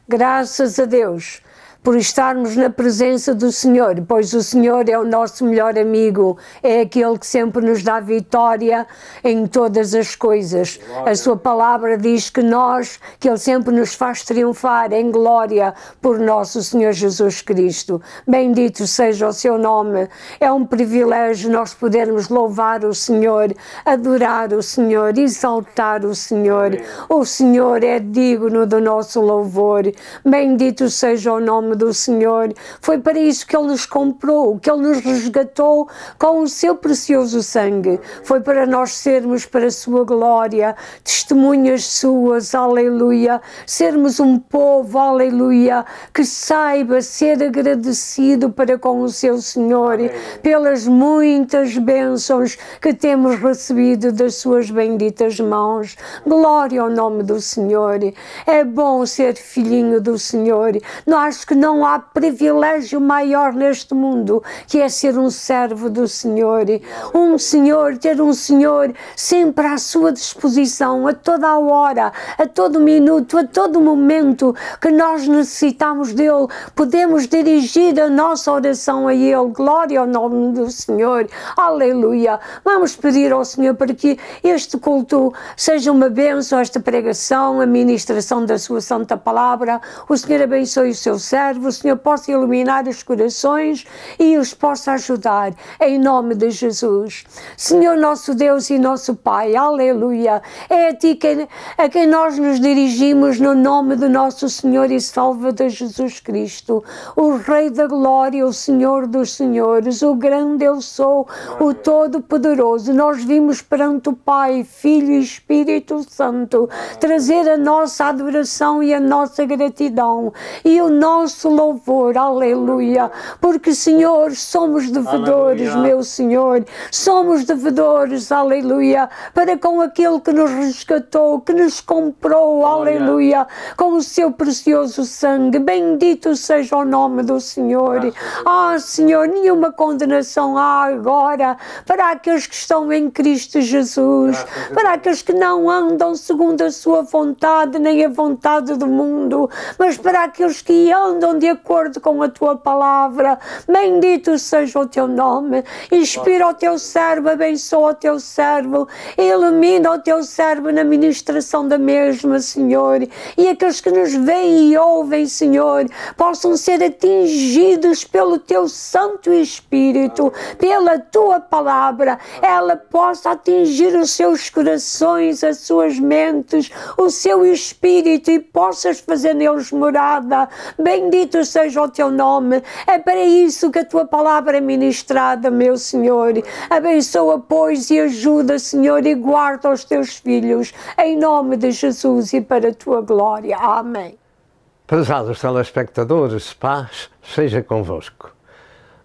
Graças a Deus por estarmos na presença do Senhor, pois o Senhor é o nosso melhor amigo, é aquele que sempre nos dá vitória em todas as coisas. A sua palavra diz que Ele sempre nos faz triunfar em glória por nosso Senhor Jesus Cristo. Bendito seja o seu nome. É um privilégio nós podermos louvar o Senhor, adorar o Senhor, exaltar o Senhor. O Senhor é digno do nosso louvor. Bendito seja o nome do Senhor. Foi para isso que Ele nos comprou, que Ele nos resgatou com o seu precioso sangue. Foi para nós sermos para a sua glória, testemunhas suas, aleluia. Sermos um povo, aleluia, que saiba ser agradecido para com o seu Senhor, pelas muitas bênçãos que temos recebido das suas benditas mãos. Glória ao nome do Senhor. É bom ser filhinho do Senhor. Acho que não há privilégio maior neste mundo que é ser um servo do Senhor. Ter um Senhor sempre à sua disposição, a toda a hora, a todo minuto, a todo momento que nós necessitamos dele. Podemos dirigir a nossa oração a Ele. Glória ao nome do Senhor. Aleluia. Vamos pedir ao Senhor para que este culto seja uma bênção, esta pregação, a ministração da sua santa palavra. O Senhor abençoe o seu servo, o Senhor possa iluminar os corações e os possa ajudar, em nome de Jesus. Senhor nosso Deus e nosso Pai, aleluia, é a Ti a quem nós nos dirigimos no nome do nosso Senhor e Salvador Jesus Cristo, o Rei da Glória, o Senhor dos Senhores, o grande Eu Sou, o Todo-Poderoso. Nós vimos perante o Pai, Filho e Espírito Santo trazer a nossa adoração e a nossa gratidão e o nosso louvor, aleluia, porque, Senhor, somos devedores, aleluia, meu Senhor, somos devedores, aleluia, para com aquele que nos resgatou, que nos comprou, aleluia, com o seu precioso sangue. Bendito seja o nome do Senhor. Senhor, nenhuma condenação há agora para aqueles que estão em Cristo Jesus, para aqueles que não andam segundo a sua vontade, nem a vontade do mundo, mas para aqueles que andam de acordo com a tua palavra. Bendito seja o teu nome. Inspira o teu servo, abençoa o teu servo, ilumina o teu servo na ministração da mesma, Senhor, e aqueles que nos veem e ouvem, Senhor, possam ser atingidos pelo teu Santo Espírito, pela tua palavra, ela possa atingir os seus corações, as suas mentes, o seu espírito, e possas fazer neles morada. Bendito seja o teu nome. É para isso que a tua palavra é ministrada, meu Senhor. Abençoa, pois, e ajuda, Senhor, e guarda os teus filhos, em nome de Jesus e para a tua glória. Amém. Prezados telespectadores, paz seja convosco.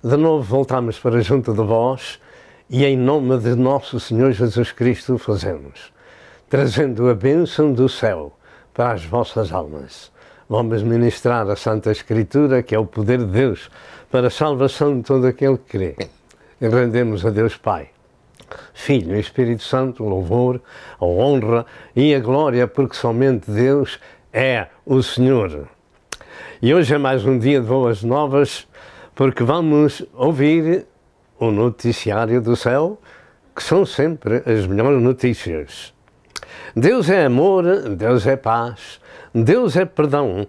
De novo voltamos para junto de vós e em nome de nosso Senhor Jesus Cristo fazemos, trazendo a bênção do céu para as vossas almas. Vamos ministrar a Santa Escritura, que é o poder de Deus para a salvação de todo aquele que crê. E rendemos a Deus Pai, Filho e Espírito Santo o louvor, a honra e a glória, porque somente Deus é o Senhor. E hoje é mais um dia de boas novas, porque vamos ouvir o noticiário do céu, que são sempre as melhores notícias. Deus é amor, Deus é paz, Deus é perdão,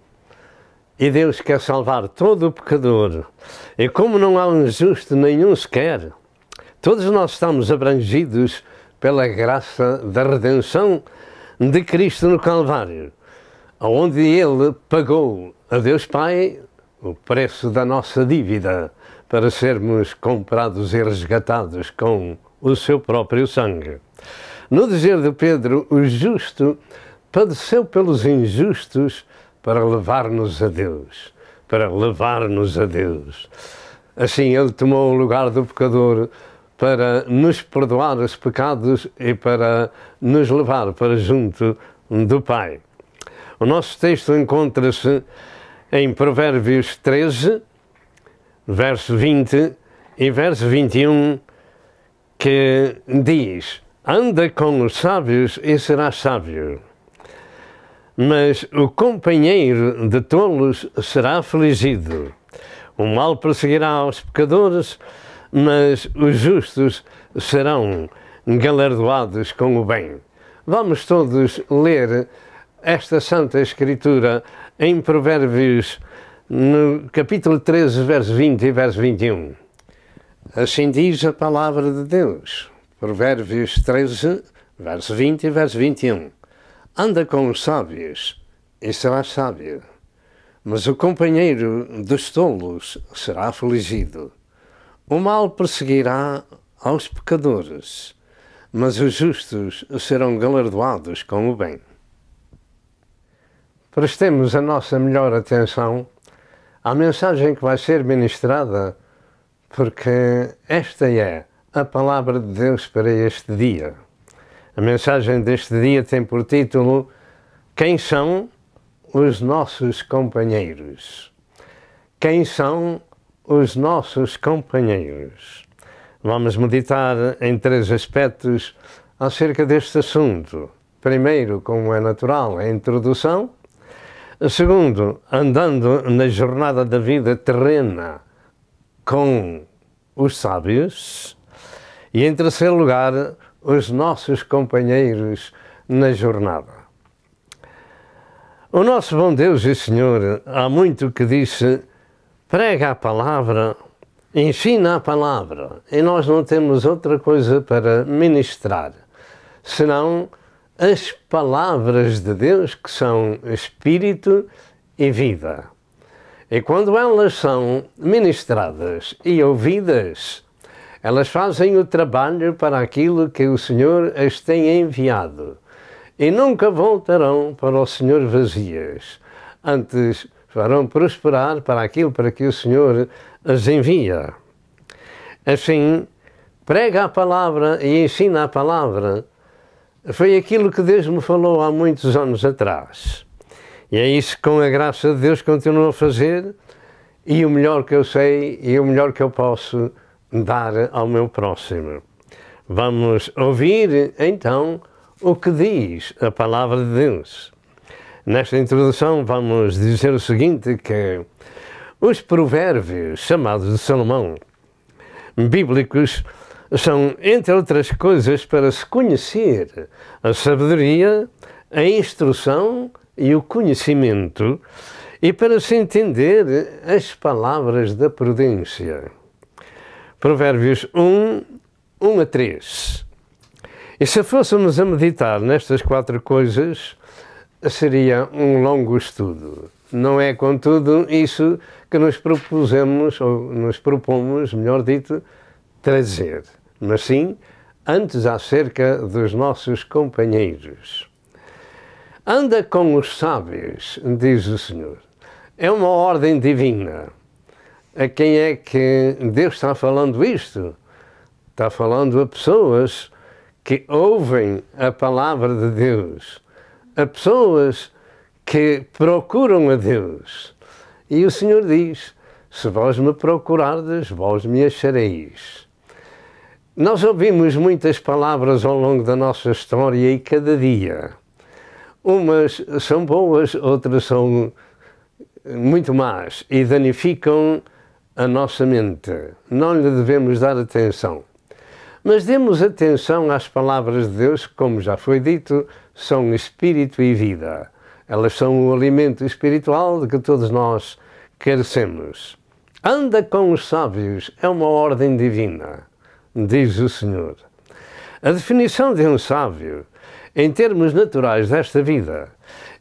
e Deus quer salvar todo o pecador. E como não há um justo nenhum sequer, todos nós estamos abrangidos pela graça da redenção de Cristo no Calvário, onde Ele pagou a Deus Pai o preço da nossa dívida para sermos comprados e resgatados com o seu próprio sangue. No dizer de Pedro, o justo padeceu pelos injustos para levar-nos a Deus, para levar-nos a Deus. Assim Ele tomou o lugar do pecador para nos perdoar os pecados e para nos levar para junto do Pai. O nosso texto encontra-se em Provérbios 13, verso 20 e verso 21, que diz: anda com os sábios e serás sábio, mas o companheiro de tolos será afligido. O mal perseguirá os pecadores, mas os justos serão galardoados com o bem. Vamos todos ler esta Santa Escritura em Provérbios, no capítulo 13, verso 20 e verso 21. Assim diz a palavra de Deus. Provérbios 13, verso 20 e verso 21. Anda com os sábios e serás sábio, mas o companheiro dos tolos será afligido. O mal perseguirá aos pecadores, mas os justos serão galardoados com o bem. Prestemos a nossa melhor atenção à mensagem que vai ser ministrada, porque esta é a palavra de Deus para este dia. A mensagem deste dia tem por título: Quem são os nossos companheiros? Quem são os nossos companheiros? Vamos meditar em 3 aspectos acerca deste assunto. Primeiro, como é natural, a introdução. Segundo, andando na jornada da vida terrena com os sábios. E em terceiro lugar, os nossos companheiros na jornada. O nosso bom Deus e Senhor há muito que disse: prega a palavra, ensina a palavra, e nós não temos outra coisa para ministrar, senão as palavras de Deus, que são Espírito e vida. E quando elas são ministradas e ouvidas, elas fazem o trabalho para aquilo que o Senhor as tem enviado, e nunca voltarão para o Senhor vazias, antes farão prosperar para aquilo para que o Senhor as envia. Assim, prega a palavra e ensina a palavra. Foi aquilo que Deus me falou há muitos anos atrás. E é isso que, com a graça de Deus, continuo a fazer, e o melhor que eu sei e o melhor que eu posso dar ao meu próximo. Vamos ouvir, então, o que diz a palavra de Deus. Nesta introdução vamos dizer o seguinte, que os provérbios, chamados de Salomão, bíblicos, são, entre outras coisas, para se conhecer a sabedoria, a instrução e o conhecimento, e para se entender as palavras da prudência. Provérbios 1, 1 a 3. E se fôssemos a meditar nestas 4 coisas, seria um longo estudo. Não é, contudo, isso que nos propusemos, ou nos propomos, melhor dito, trazer, mas sim, antes acerca dos nossos companheiros. Anda com os sábios, diz o Senhor. É uma ordem divina. A quem é que Deus está falando isto? Está falando a pessoas que ouvem a palavra de Deus, a pessoas que procuram a Deus. E o Senhor diz: se vós me procurardes, vós me achareis. Nós ouvimos muitas palavras ao longo da nossa história e cada dia. Umas são boas, outras são muito más e danificam a nossa mente. Não lhe devemos dar atenção. Mas demos atenção às palavras de Deus, que, como já foi dito, são espírito e vida. Elas são o alimento espiritual de que todos nós carecemos. Anda com os sábios é uma ordem divina, diz o Senhor. A definição de um sábio, em termos naturais desta vida,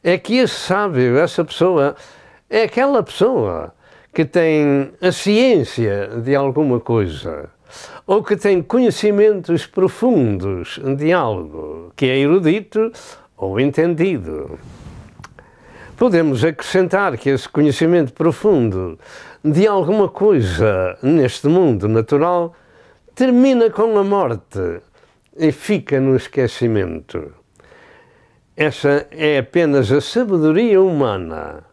é que esse sábio, essa pessoa, é aquela pessoa que tem a ciência de alguma coisa, ou que tem conhecimentos profundos de algo, que é erudito ou entendido. Podemos acrescentar que esse conhecimento profundo de alguma coisa neste mundo natural termina com a morte e fica no esquecimento. Essa é apenas a sabedoria humana.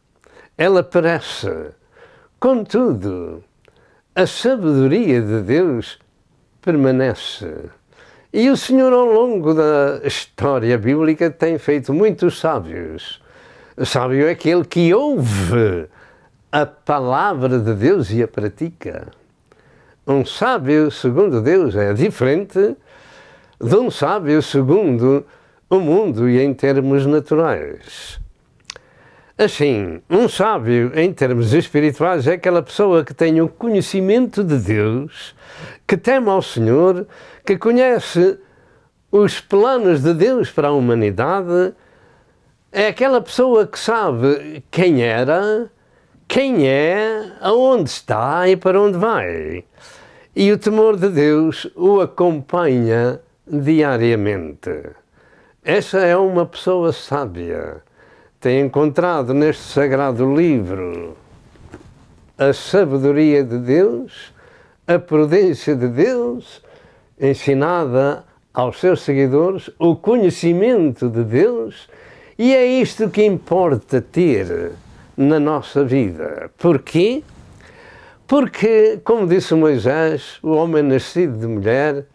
Ela perece. Contudo, a sabedoria de Deus permanece. E o Senhor, ao longo da história bíblica, tem feito muitos sábios Sábio é aquele que ouve a palavra de Deus e a pratica. Um sábio segundo Deus é diferente de um sábio segundo o mundo e em termos naturais. Assim, um sábio em termos espirituais é aquela pessoa que tem o conhecimento de Deus, que teme ao Senhor, que conhece os planos de Deus para a humanidade. É aquela pessoa que sabe quem era, quem é, aonde está e para onde vai. E o temor de Deus o acompanha diariamente. Essa é uma pessoa sábia. Tem encontrado neste sagrado livro a sabedoria de Deus, a prudência de Deus, ensinada aos seus seguidores, o conhecimento de Deus, e é isto que importa ter na nossa vida. Porquê? Porque, como disse Moisés, o homem nascido de mulher,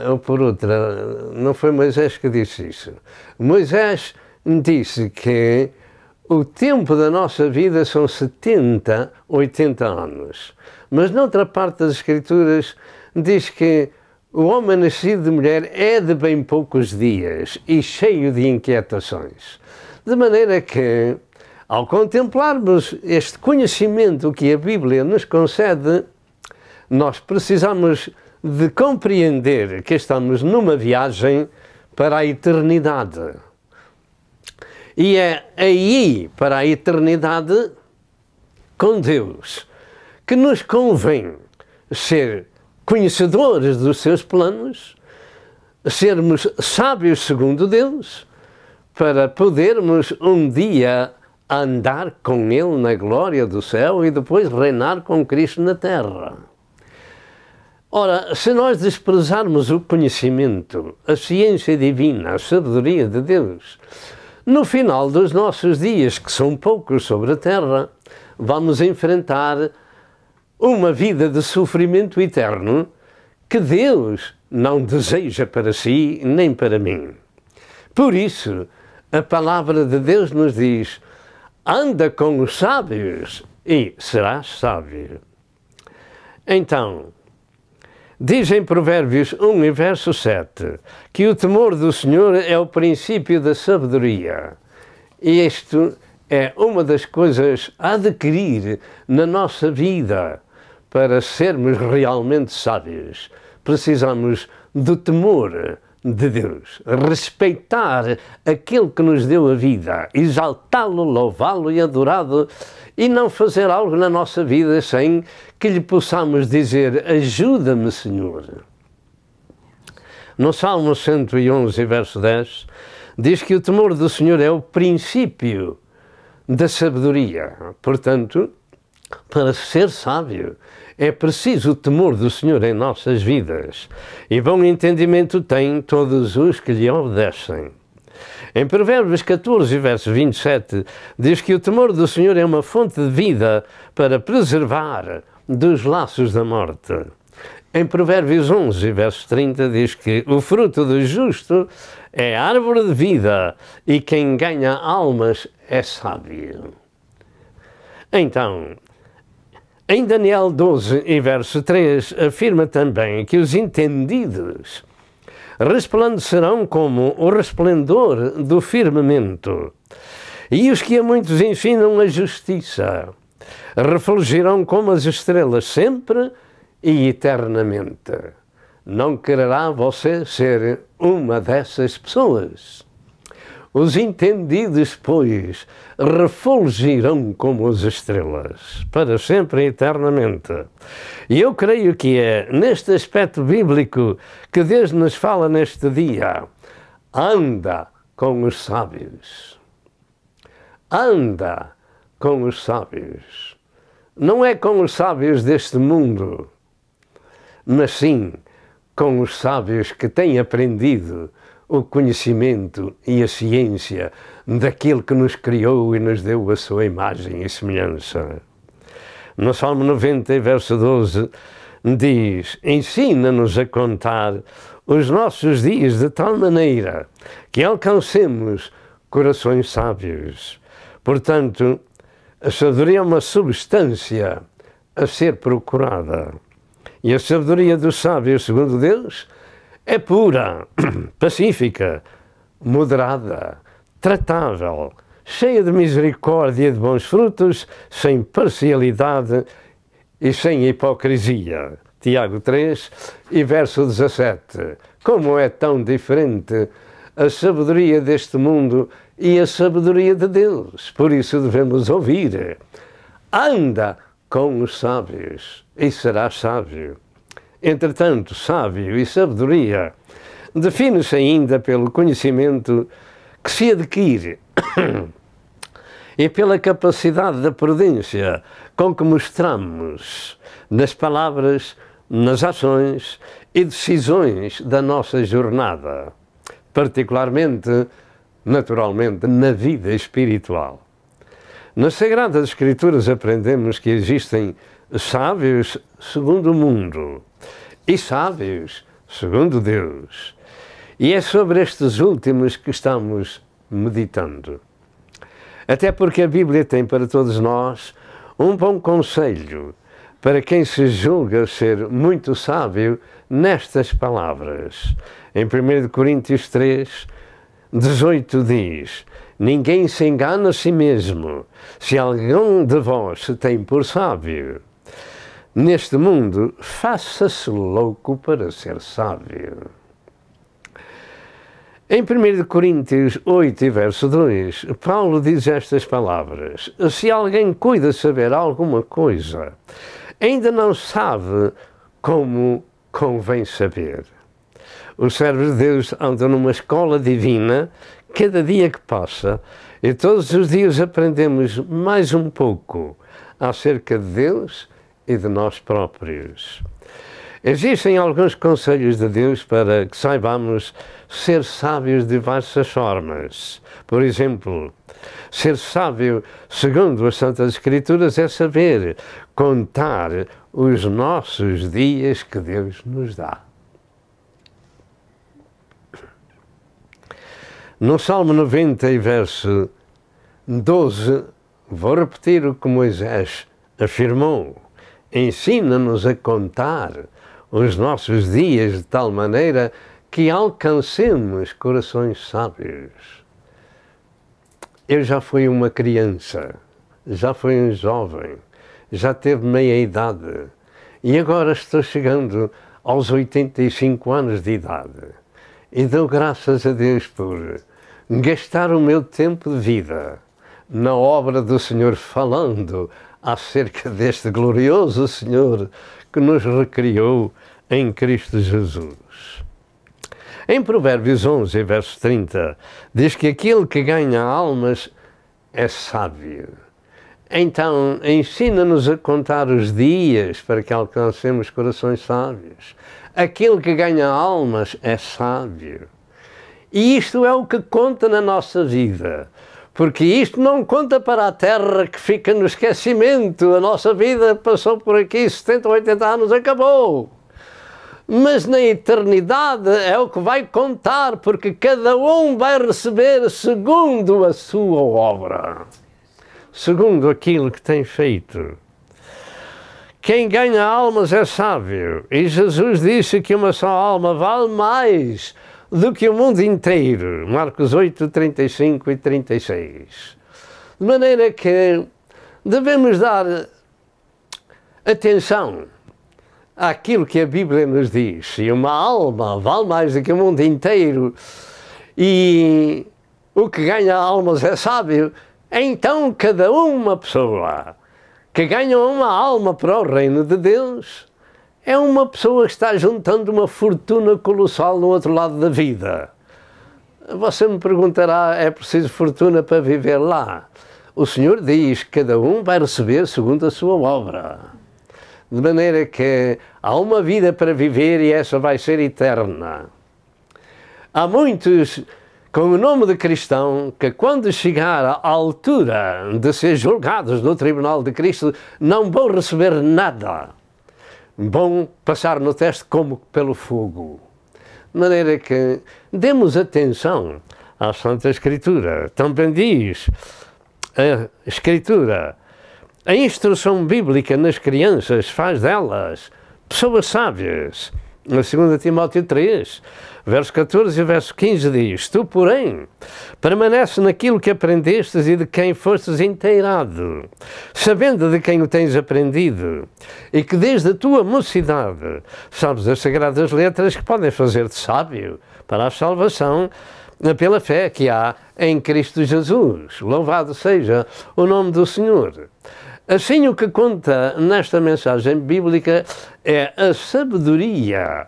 ou por outra, não foi Moisés que disse isso. Moisés disse que o tempo da nossa vida são 70, 80 anos. Mas noutra parte das Escrituras diz que o homem nascido de mulher é de bem poucos dias e cheio de inquietações. De maneira que, ao contemplarmos este conhecimento que a Bíblia nos concede, nós precisamos de compreender que estamos numa viagem para a eternidade. E é aí, para a eternidade, com Deus, que nos convém ser conhecedores dos seus planos, sermos sábios segundo Deus, para podermos um dia andar com Ele na glória do céu e depois reinar com Cristo na terra. Ora, se nós desprezarmos o conhecimento, a ciência divina, a sabedoria de Deus, no final dos nossos dias, que são poucos sobre a terra, vamos enfrentar uma vida de sofrimento eterno que Deus não deseja para si nem para mim. Por isso, a palavra de Deus nos diz: anda com os sábios e serás sábio. Então, diz em Provérbios 1 e verso 7 que o temor do Senhor é o princípio da sabedoria. E isto é uma das coisas a adquirir na nossa vida. Para sermos realmente sábios, precisamos do temor de Deus, respeitar aquele que nos deu a vida, exaltá-lo, louvá-lo e adorá-lo, e não fazer algo na nossa vida sem que lhe possamos dizer: ajuda-me, Senhor. No Salmo 111, verso 10, diz que o temor do Senhor é o princípio da sabedoria. Portanto, para ser sábio, é preciso o temor do Senhor em nossas vidas, e bom entendimento têm todos os que lhe obedecem. Em Provérbios 14, verso 27, diz que o temor do Senhor é uma fonte de vida para preservar dos laços da morte. Em Provérbios 11, verso 30, diz que o fruto do justo é árvore de vida e quem ganha almas é sábio. Então, em Daniel 12 e verso 3, afirma também que os entendidos resplandecerão como o resplendor do firmamento, e os que a muitos ensinam a justiça refulgirão como as estrelas sempre e eternamente. Não quererá você ser uma dessas pessoas? Os entendidos, pois, refulgirão como as estrelas, para sempre e eternamente. E eu creio que é neste aspecto bíblico que Deus nos fala neste dia. Anda com os sábios. Anda com os sábios. Não é com os sábios deste mundo, mas sim com os sábios que têm aprendido o conhecimento e a ciência daquele que nos criou e nos deu a sua imagem e semelhança. No Salmo 90, verso 12, diz: ensina-nos a contar os nossos dias de tal maneira que alcancemos corações sábios. Portanto, a sabedoria é uma substância a ser procurada. E a sabedoria dos sábios, segundo Deus, é pura, pacífica, moderada, tratável, cheia de misericórdia e de bons frutos, sem parcialidade e sem hipocrisia. Tiago 3 e verso 17. Como é tão diferente a sabedoria deste mundo e a sabedoria de Deus. Por isso devemos ouvir. Anda com os sábios e serás sábio. Entretanto, sábio e sabedoria define-se ainda pelo conhecimento que se adquire e pela capacidade da prudência com que mostramos nas palavras, nas ações e decisões da nossa jornada, particularmente, naturalmente, na vida espiritual. Nas Sagradas Escrituras aprendemos que existem sábios segundo o mundo e sábios segundo Deus. E é sobre estes últimos que estamos meditando. Até porque a Bíblia tem para todos nós um bom conselho para quem se julga ser muito sábio nestas palavras. Em 1 Coríntios 3, 18 diz: ninguém se engana a si mesmo. Se algum de vós se tem por sábio neste mundo, faça-se louco para ser sábio. Em 1 Coríntios 8, verso 2, Paulo diz estas palavras: se alguém cuida saber alguma coisa, ainda não sabe como convém saber. Os servos de Deus andam numa escola divina cada dia que passa e todos os dias aprendemos mais um pouco acerca de Deus e de nós próprios. Existem alguns conselhos de Deus para que saibamos ser sábios de diversas formas. Por exemplo, ser sábio, segundo as Santas Escrituras, é saber contar os nossos dias que Deus nos dá. No Salmo 90, verso 12, vou repetir o que Moisés afirmou: ensina-nos a contar os nossos dias de tal maneira que alcancemos corações sábios. Eu já fui uma criança, já fui um jovem, já teve meia idade e agora estou chegando aos 85 anos de idade e dou graças a Deus por gastar o meu tempo de vida na obra do Senhor, falando acerca deste glorioso Senhor que nos recriou em Cristo Jesus. Em Provérbios 11, verso 30, diz que aquele que ganha almas é sábio. Então, ensina-nos a contar os dias para que alcancemos corações sábios. Aquele que ganha almas é sábio. E isto é o que conta na nossa vida. Porque isto não conta para a terra que fica no esquecimento. A nossa vida passou por aqui 70, 80 anos, acabou. Mas na eternidade é o que vai contar, porque cada um vai receber segundo a sua obra, segundo aquilo que tem feito. Quem ganha almas é sábio, e Jesus disse que uma só alma vale mais do que o mundo inteiro. Marcos 8, 35 e 36. De maneira que devemos dar atenção àquilo que a Bíblia nos diz. Se uma alma vale mais do que o mundo inteiro e o que ganha almas é sábio, então cada uma pessoa que ganha uma alma para o reino de Deus é uma pessoa que está juntando uma fortuna colossal no outro lado da vida. Você me perguntará, é preciso fortuna para viver lá? O Senhor diz que cada um vai receber segundo a sua obra. De maneira que há uma vida para viver e essa vai ser eterna. Há muitos com o nome de cristão que, quando chegar à altura de ser julgados no tribunal de Cristo, não vão receber nada. Vão passar no teste como pelo fogo. De maneira que demos atenção à Santa Escritura. Também diz a Escritura: a instrução bíblica nas crianças faz delas pessoas sábias. Na 2 Timóteo 3, verso 14 e verso 15 diz: tu, porém, permanece naquilo que aprendestes e de quem fostes inteirado, sabendo de quem o tens aprendido, e que desde a tua mocidade sabes as sagradas letras que podem fazer-te sábio para a salvação pela fé que há em Cristo Jesus. Louvado seja o nome do Senhor. Assim, o que conta nesta mensagem bíblica é a sabedoria,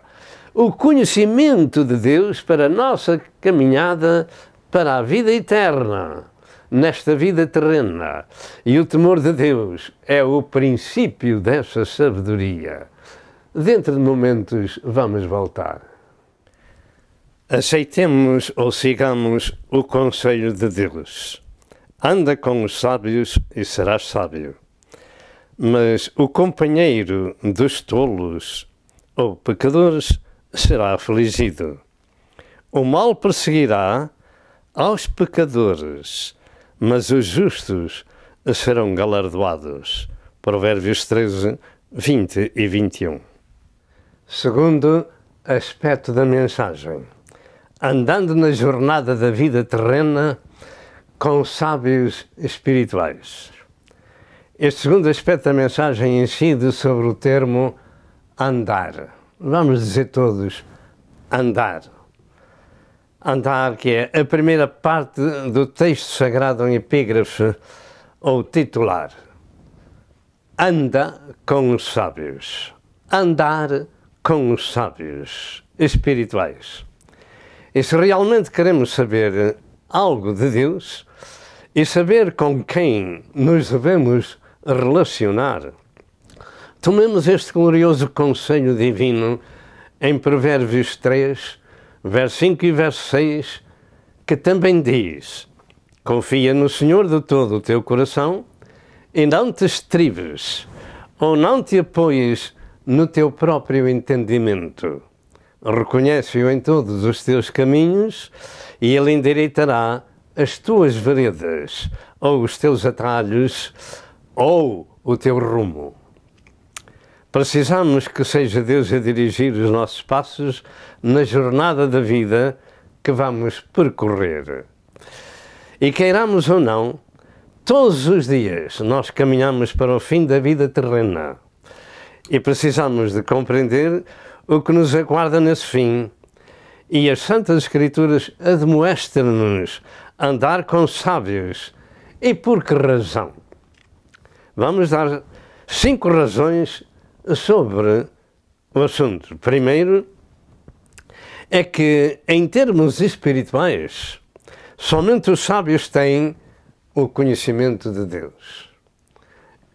o conhecimento de Deus para a nossa caminhada para a vida eterna, nesta vida terrena. E o temor de Deus é o princípio dessa sabedoria. Dentro de momentos vamos voltar. Aceitemos ou sigamos o conselho de Deus. Anda com os sábios e serás sábio. Mas o companheiro dos tolos ou pecadores será afligido. O mal perseguirá aos pecadores, mas os justos serão galardoados. Provérbios 13, 20 e 21. Segundo aspecto da mensagem: andando na jornada da vida terrena com sábios espirituais. Este segundo aspecto da mensagem incide sobre o termo andar. Vamos dizer todos, andar. Andar, que é a primeira parte do texto sagrado em epígrafe ou titular. Anda com os sábios. Andar com os sábios espirituais. E se realmente queremos saber algo de Deus e saber com quem nos devemos relacionar, tomemos este glorioso conselho divino em Provérbios 3, verso 5 e verso 6, que também diz: confia no Senhor de todo o teu coração e não te estribes ou não te apoies no teu próprio entendimento. Reconhece-o em todos os teus caminhos e ele endireitará as tuas veredas, ou os teus atalhos, ou o teu rumo. Precisamos que seja Deus a dirigir os nossos passos na jornada da vida que vamos percorrer. E queiramos ou não, todos os dias nós caminhamos para o fim da vida terrena e precisamos de compreender o que nos aguarda nesse fim. E as Santas Escrituras admoestam-nos a andar com sábios. E por que razão? Vamos dar 5 razões sobre o assunto. Primeiro, é que em termos espirituais, somente os sábios têm o conhecimento de Deus.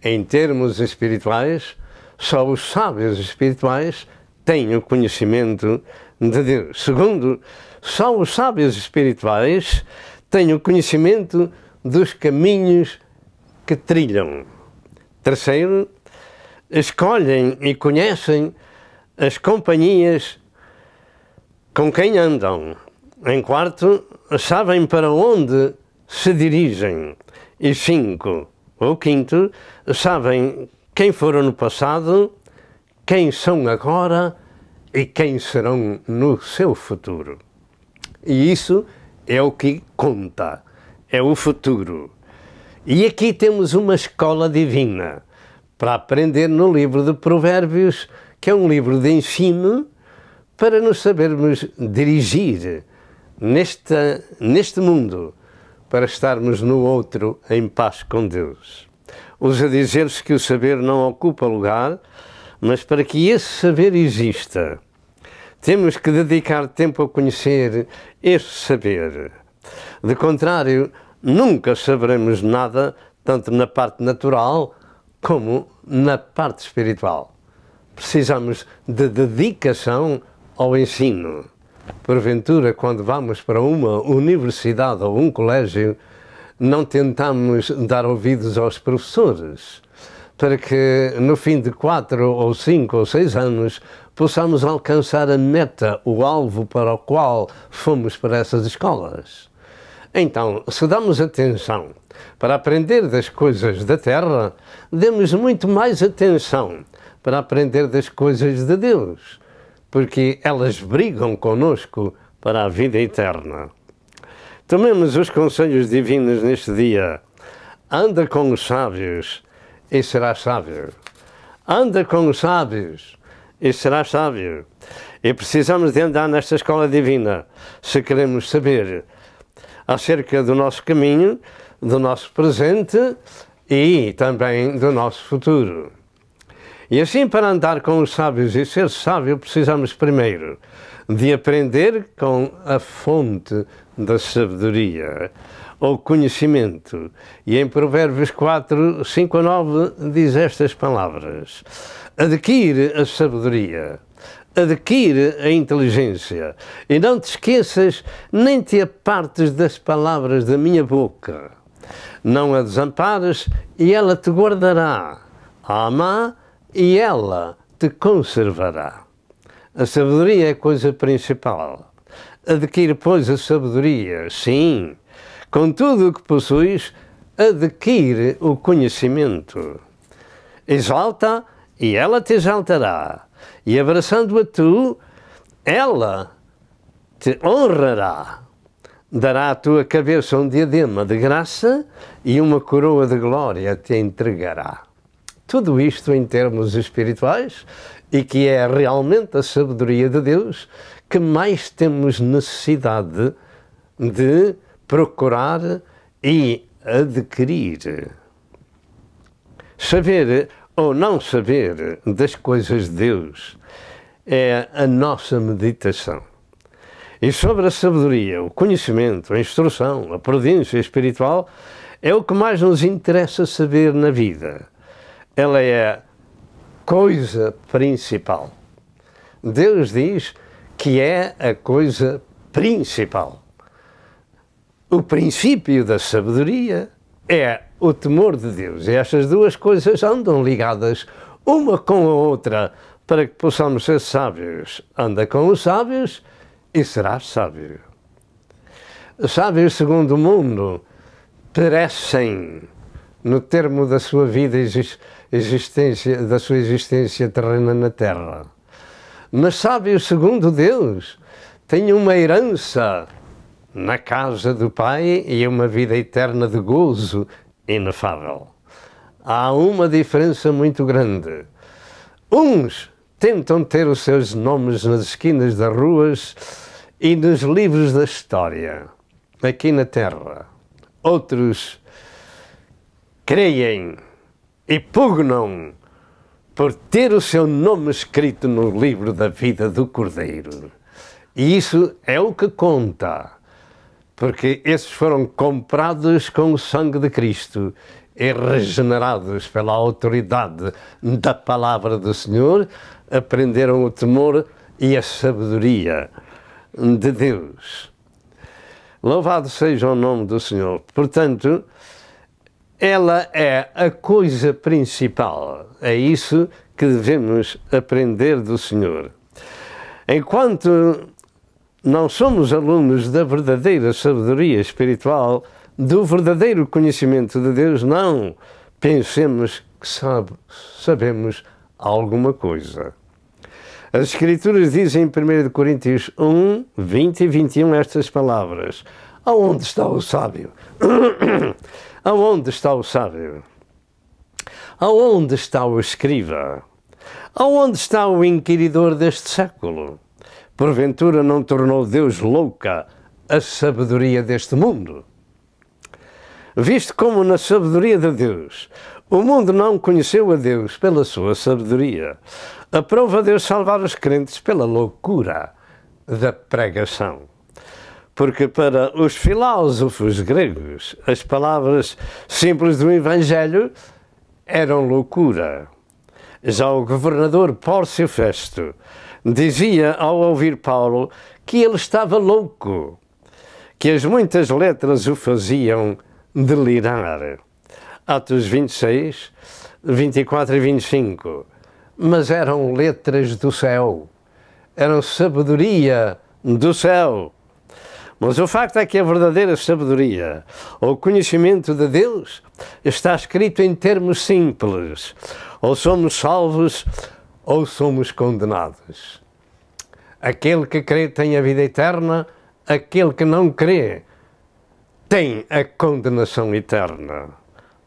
Em termos espirituais, só os sábios espirituais têm o conhecimento de Deus. Segundo, só os sábios espirituais têm o conhecimento dos caminhos que trilham. Terceiro, escolhem e conhecem as companhias com quem andam. Em quarto, sabem para onde se dirigem. E 5, ou quinto, sabem quem foram no passado, quem são agora e quem serão no seu futuro. E isso é o que conta, é o futuro. E aqui temos uma escola divina para aprender no livro de Provérbios, que é um livro de ensino para nos sabermos dirigir neste mundo, para estarmos no outro em paz com Deus. Usa dizer-se que o saber não ocupa lugar, mas para que esse saber exista, temos que dedicar tempo a conhecer esse saber. De contrário, nunca saberemos nada, tanto na parte natural como na parte espiritual. Precisamos de dedicação ao ensino. Porventura, quando vamos para uma universidade ou um colégio, não tentamos dar ouvidos aos professores, para que no fim de 4 ou 5 ou 6 anos possamos alcançar a meta, o alvo para o qual fomos para essas escolas. Então, se damos atenção para aprender das coisas da terra, demos muito mais atenção para aprender das coisas de Deus, porque elas brigam conosco para a vida eterna. Tomemos os conselhos divinos neste dia. Anda com os sábios e serás sábio. Anda com os sábios e serás sábio. E precisamos de andar nesta escola divina se queremos saber acerca do nosso caminho, do nosso presente e também do nosso futuro. E assim, para andar com os sábios e ser sábio, precisamos primeiro de aprender com a fonte da sabedoria, ou conhecimento. E em Provérbios 4, 5 a 9 diz estas palavras: adquire a sabedoria, adquire a inteligência, e não te esqueças nem te apartes das palavras da minha boca. Não a desampares e ela te guardará. Ama e ela te conservará. A sabedoria é a coisa principal. Adquire, pois, a sabedoria, sim. Com tudo o que possuis, adquire o conhecimento. Exalta e ela te exaltará. E abraçando-a tu, ela te honrará. Dará à tua cabeça um diadema de graça e uma coroa de glória te entregará. Tudo isto em termos espirituais, e que é realmente a sabedoria de Deus que mais temos necessidade de procurar e adquirir. Saber ou não saber das coisas de Deus é a nossa meditação. E sobre a sabedoria, o conhecimento, a instrução, a prudência espiritual é o que mais nos interessa saber na vida. Ela é a coisa principal. Deus diz que é a coisa principal. O princípio da sabedoria é o temor de Deus. E estas duas coisas andam ligadas uma com a outra para que possamos ser sábios. Anda com os sábios e serás sábio. Os sábios, segundo o mundo, perecem no termo da sua vida da sua existência terrena na terra. Mas sábios, segundo Deus, têm uma herança na casa do Pai e uma vida eterna de gozo inefável. Há uma diferença muito grande. Uns tentam ter os seus nomes nas esquinas das ruas e nos livros da história, aqui na terra. Outros creem e pugnam por ter o seu nome escrito no livro da vida do Cordeiro. E isso é o que conta, porque esses foram comprados com o sangue de Cristo e regenerados pela autoridade da palavra do Senhor, aprenderam o temor e a sabedoria de Deus. Louvado seja o nome do Senhor. Portanto, ela é a coisa principal. É isso que devemos aprender do Senhor. Enquanto não somos alunos da verdadeira sabedoria espiritual, do verdadeiro conhecimento de Deus, não pensemos que sabemos alguma coisa. As Escrituras dizem em 1 Coríntios 1, 20 e 21 estas palavras: aonde está o sábio? Aonde está o sábio? Aonde está o escriba? Aonde está o inquiridor deste século? Porventura não tornou Deus louca a sabedoria deste mundo? Visto como na sabedoria de Deus o mundo não conheceu a Deus pela sua sabedoria, aprova Deus salvar os crentes pela loucura da pregação. Porque para os filósofos gregos as palavras simples do Evangelho eram loucura. Já o governador Pórcio Festo dizia ao ouvir Paulo que ele estava louco, que as muitas letras o faziam delirar. Atos 26, 24 e 25. Mas eram letras do céu, eram sabedoria do céu. Mas o facto é que a verdadeira sabedoria, ou conhecimento de Deus, está escrito em termos simples. Ou somos salvos, ou somos condenados. Aquele que crê tem a vida eterna, aquele que não crê tem a condenação eterna.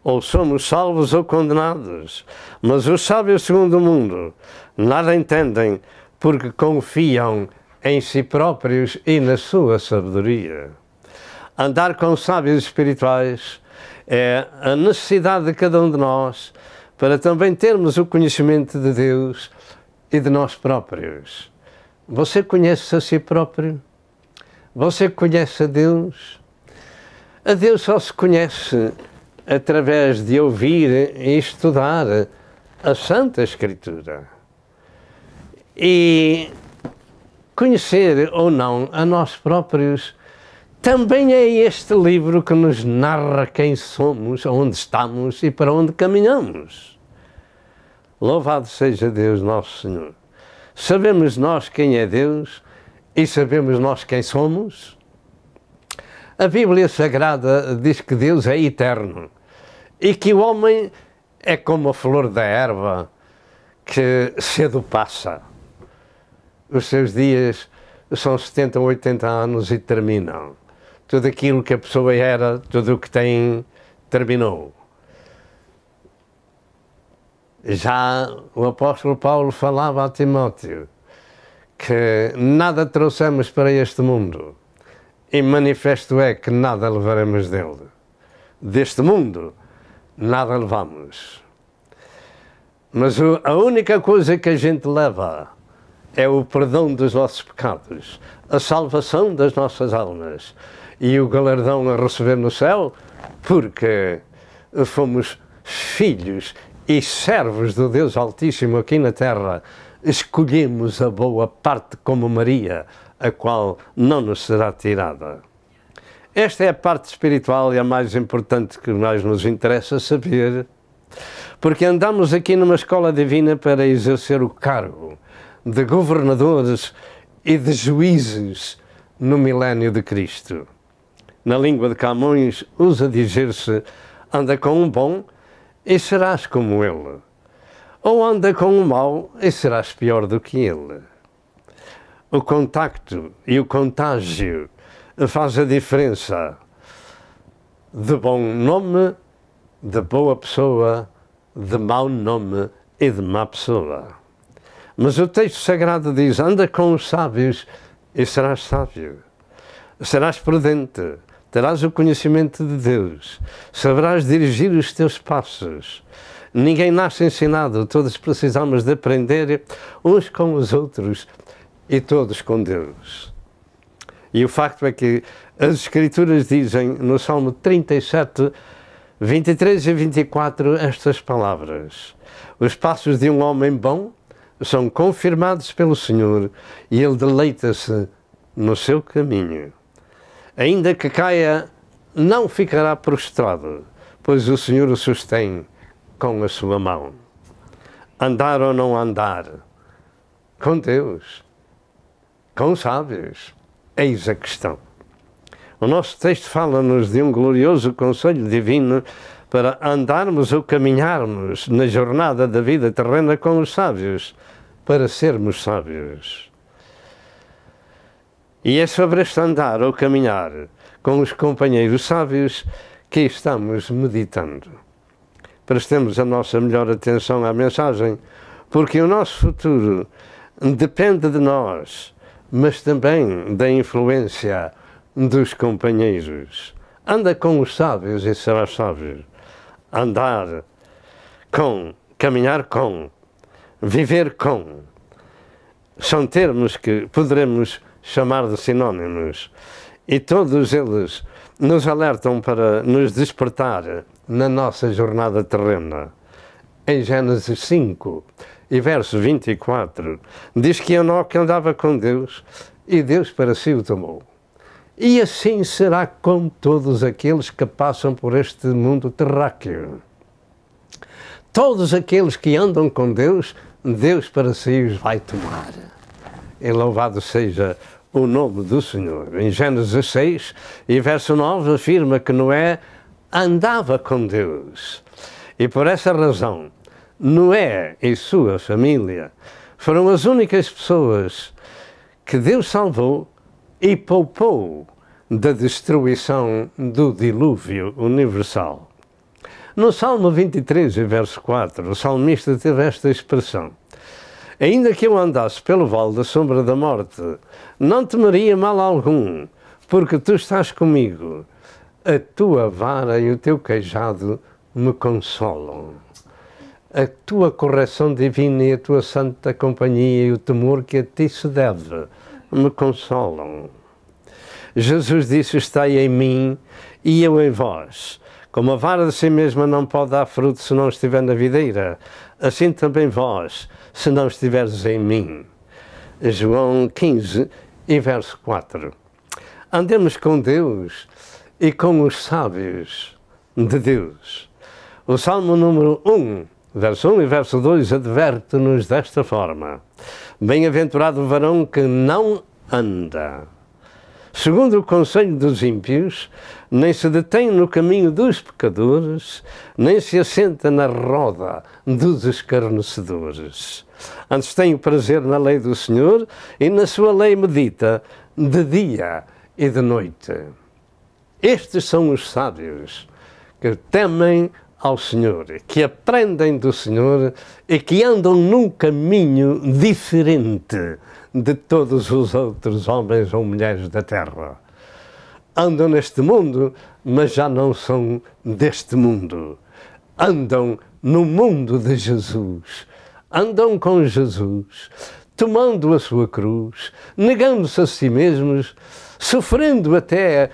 Ou somos salvos ou condenados. Mas os sábios segundo o mundo nada entendem porque confiam em si próprios e na sua sabedoria. Andar com sábios espirituais é a necessidade de cada um de nós para também termos o conhecimento de Deus e de nós próprios. Você conhece a si próprio? Você conhece a Deus? A Deus só se conhece através de ouvir e estudar a Santa Escritura. E conhecer ou não a nós próprios também é este livro que nos narra quem somos, onde estamos e para onde caminhamos. Louvado seja Deus nosso Senhor. Sabemos nós quem é Deus e sabemos nós quem somos? A Bíblia Sagrada diz que Deus é eterno e que o homem é como a flor da erva que cedo passa. Os seus dias são 70 ou 80 anos e terminam. Tudo aquilo que a pessoa era, tudo o que tem, terminou. Já o apóstolo Paulo falava a Timóteo que nada trouxemos para este mundo e manifesto é que nada levaremos dele. Deste mundo, nada levamos. Mas a única coisa que a gente leva é o perdão dos nossos pecados, a salvação das nossas almas e o galardão a receber no céu, porque fomos filhos e servos do Deus Altíssimo aqui na terra. Escolhemos a boa parte como Maria, a qual não nos será tirada. Esta é a parte espiritual e a mais importante que mais nos interessa saber, porque andamos aqui numa escola divina para exercer o cargo de governadores e de juízes no milénio de Cristo. Na língua de Camões usa dizer-se: anda com um bom e serás como ele, ou anda com um mau e serás pior do que ele. O contacto e o contágio faz a diferença de bom nome, de boa pessoa, de mau nome e de má pessoa. Mas o texto sagrado diz: anda com os sábios e serás sábio. Serás prudente, terás o conhecimento de Deus, saberás dirigir os teus passos. Ninguém nasce ensinado, todos precisamos de aprender uns com os outros e todos com Deus. E o facto é que as Escrituras dizem no Salmo 37, 23 e 24 estas palavras: os passos de um homem bom são confirmados pelo Senhor e ele deleita-se no seu caminho. Ainda que caia, não ficará prostrado, pois o Senhor o sustém com a sua mão. Andar ou não andar? Com Deus, com sábios, eis a questão. O nosso texto fala-nos de um glorioso conselho divino para andarmos ou caminharmos na jornada da vida terrena com os sábios, para sermos sábios. E é sobre este andar ou caminhar com os companheiros sábios que estamos meditando. Prestemos a nossa melhor atenção à mensagem, porque o nosso futuro depende de nós, mas também da influência dos companheiros. Anda com os sábios e serás sábio. Andar com, caminhar com, viver com, são termos que poderemos chamar de sinónimos, e todos eles nos alertam para nos despertar na nossa jornada terrena. Em Gênesis 5 e verso 24, diz que Enoque andava com Deus e Deus para si o tomou. E assim será com todos aqueles que passam por este mundo terráqueo. Todos aqueles que andam com Deus, Deus para si os vai tomar. E louvado seja o nome do Senhor. Em Gênesis 6 e verso 9 afirma que Noé andava com Deus. E por essa razão, Noé e sua família foram as únicas pessoas que Deus salvou e poupou da destruição do dilúvio universal. No Salmo 23, verso 4, o salmista teve esta expressão: ainda que eu andasse pelo vale da sombra da morte, não temeria mal algum, porque tu estás comigo. A tua vara e o teu cajado me consolam. A tua correção divina e a tua santa companhia e o temor que a ti se deve me consolam. Jesus disse: estai em mim e eu em vós. Como a vara de si mesma não pode dar fruto se não estiver na videira, assim também vós, se não estiveres em mim. João 15 e verso 4. Andemos com Deus e com os sábios de Deus. O Salmo número 1, verso 1 e verso 2 adverte-nos desta forma: bem-aventurado o varão que não anda segundo o conselho dos ímpios, nem se detém no caminho dos pecadores, nem se assenta na roda dos escarnecedores. Antes tem o prazer na lei do Senhor e na sua lei medita de dia e de noite. Estes são os sábios que temem ao Senhor, que aprendem do Senhor e que andam num caminho diferente de todos os outros homens ou mulheres da terra. Andam neste mundo, mas já não são deste mundo. Andam no mundo de Jesus. Andam com Jesus, tomando a sua cruz, negando-se a si mesmos, sofrendo até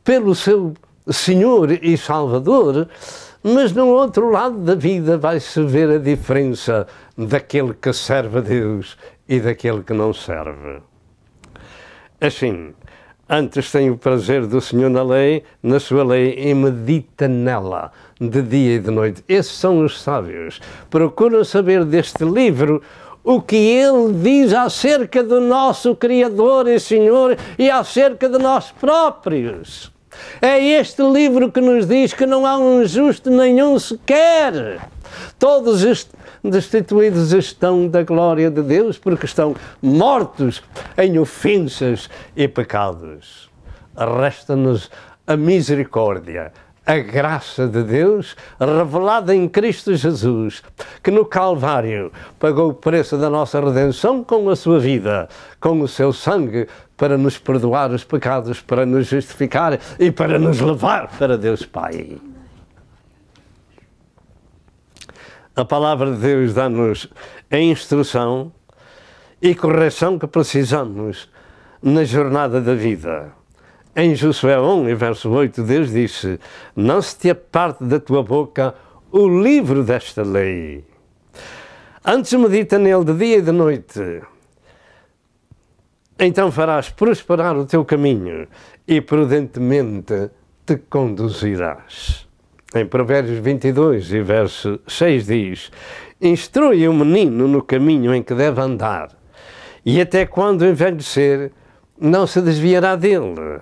pelo seu Senhor e Salvador, mas no outro lado da vida vai-se ver a diferença daquele que serve a Deus e daquele que não serve. Assim, antes tem o prazer do Senhor na sua lei, e medita nela de dia e de noite. Esses são os sábios. Procuram saber deste livro o que ele diz acerca do nosso Criador e Senhor e acerca de nós próprios. É este livro que nos diz que não há um justo nenhum sequer. Todos destituídos estão da glória de Deus porque estão mortos em ofensas e pecados. Resta-nos a misericórdia, a graça de Deus revelada em Cristo Jesus, que no Calvário pagou o preço da nossa redenção com a sua vida, com o seu sangue, para nos perdoar os pecados, para nos justificar e para nos levar para Deus Pai. A palavra de Deus dá-nos a instrução e correção que precisamos na jornada da vida. Em Josué 1, e verso 8, Deus disse: não se te aparte da tua boca o livro desta lei. Antes medita nele de dia e de noite. Então farás prosperar o teu caminho e prudentemente te conduzirás. Em Provérbios 22 e verso 6 diz: instrui o menino no caminho em que deve andar, e até quando envelhecer não se desviará dele.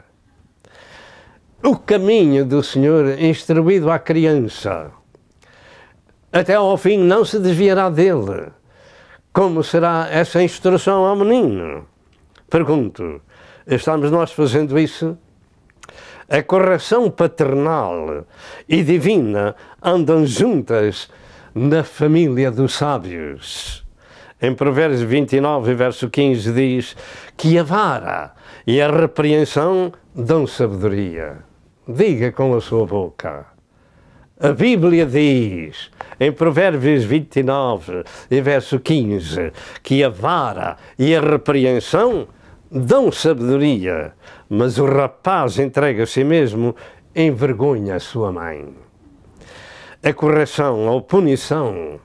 O caminho do Senhor instruído à criança, até ao fim não se desviará dele. Como será essa instrução ao menino? Pergunto, estamos nós fazendo isso? A correção paternal e divina andam juntas na família dos sábios. Em Provérbios 29, verso 15, diz que a vara e a repreensão dão sabedoria. Diga com a sua boca. A Bíblia diz, em Provérbios 29, verso 15, que a vara e a repreensão dão sabedoria, mas o rapaz entrega a si mesmo, envergonha a sua mãe. A correção ou punição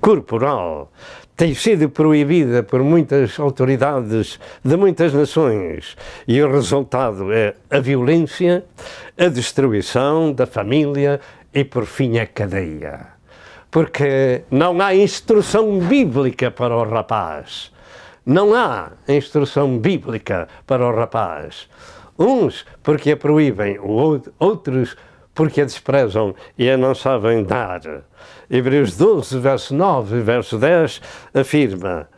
corporal tem sido proibida por muitas autoridades de muitas nações e o resultado é a violência, a destruição da família e, por fim, a cadeia. Porque não há instrução bíblica para o rapaz. não há instrução bíblica para o rapaz. Uns porque a proíbem, outros porque a desprezam e a não sabem dar. Hebreus 12, verso 9 e verso 10 afirma: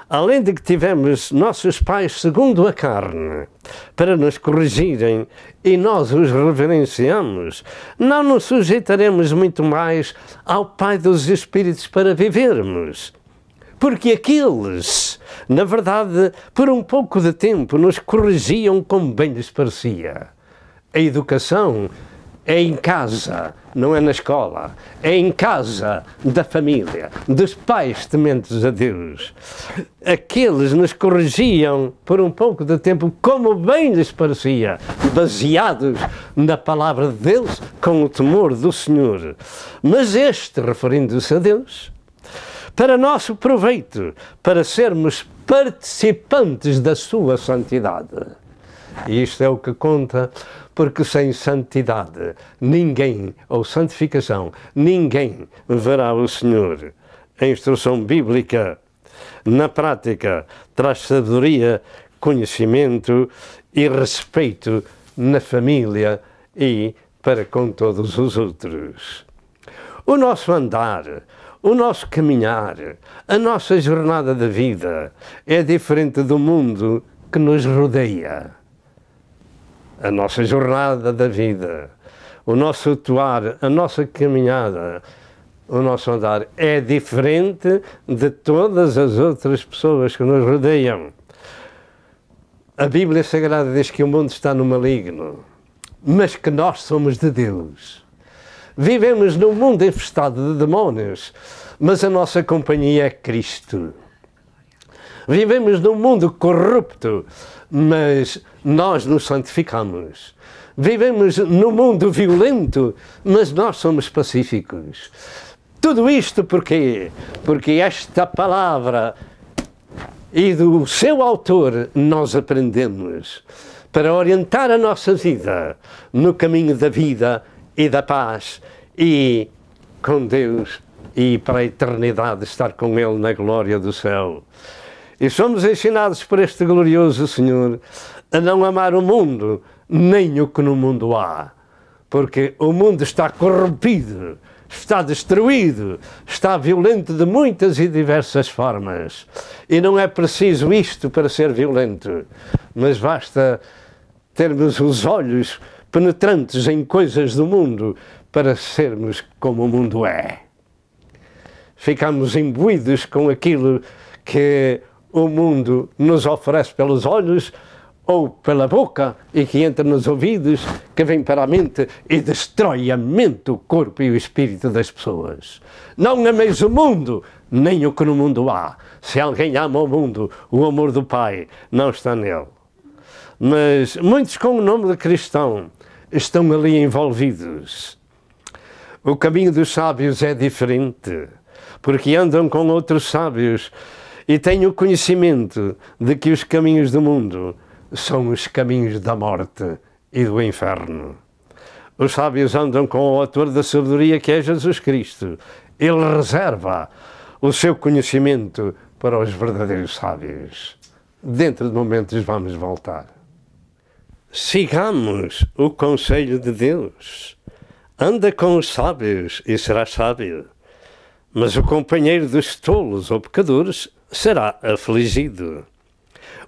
além de que tivemos nossos pais segundo a carne, para nos corrigirem, e nós os reverenciamos, não nos sujeitaremos muito mais ao Pai dos Espíritos para vivermos. Porque aqueles, na verdade, por um pouco de tempo, nos corrigiam como bem lhes parecia. A educação é em casa, não é na escola. É em casa da família, dos pais tementes a Deus. Aqueles nos corrigiam por um pouco de tempo como bem lhes parecia, baseados na palavra de Deus, com o temor do Senhor. Mas este, referindo-se a Deus, para nosso proveito, para sermos participantes da sua santidade. E isto é o que conta, porque sem santidade ninguém, ou santificação, ninguém verá o Senhor. A instrução bíblica, na prática, traz sabedoria, conhecimento e respeito na família e para com todos os outros. O nosso andar, o nosso caminhar, a nossa jornada da vida é diferente do mundo que nos rodeia. A nossa jornada da vida, o nosso atuar, a nossa caminhada, o nosso andar é diferente de todas as outras pessoas que nos rodeiam. A Bíblia Sagrada diz que o mundo está no maligno, mas que nós somos de Deus. Vivemos num mundo infestado de demónios, mas a nossa companhia é Cristo. Vivemos num mundo corrupto, mas nós nos santificamos. Vivemos num mundo violento, mas nós somos pacíficos. Tudo isto porquê? Porque esta palavra e do seu autor nós aprendemos para orientar a nossa vida no caminho da vida e da paz e com Deus e para a eternidade estar com Ele na glória do céu. E somos ensinados por este glorioso Senhor a não amar o mundo, nem o que no mundo há. Porque o mundo está corrompido, está destruído, está violento de muitas e diversas formas. E não é preciso isto para ser violento, mas basta termos os olhos penetrantes em coisas do mundo para sermos como o mundo é. Ficamos imbuídos com aquilo que o mundo nos oferece pelos olhos ou pela boca e que entra nos ouvidos, que vem para a mente e destrói a mente, o corpo e o espírito das pessoas. Não ameis o mundo, nem o que no mundo há. Se alguém ama o mundo, o amor do Pai não está nele. Mas muitos com o nome de cristão estão ali envolvidos. O caminho dos sábios é diferente, porque andam com outros sábios e têm o conhecimento de que os caminhos do mundo são os caminhos da morte e do inferno. Os sábios andam com o autor da sabedoria, que é Jesus Cristo. Ele reserva o seu conhecimento para os verdadeiros sábios. Dentro de momentos vamos voltar. Sigamos o conselho de Deus. Anda com os sábios e serás sábio. Mas o companheiro dos tolos ou pecadores será afligido.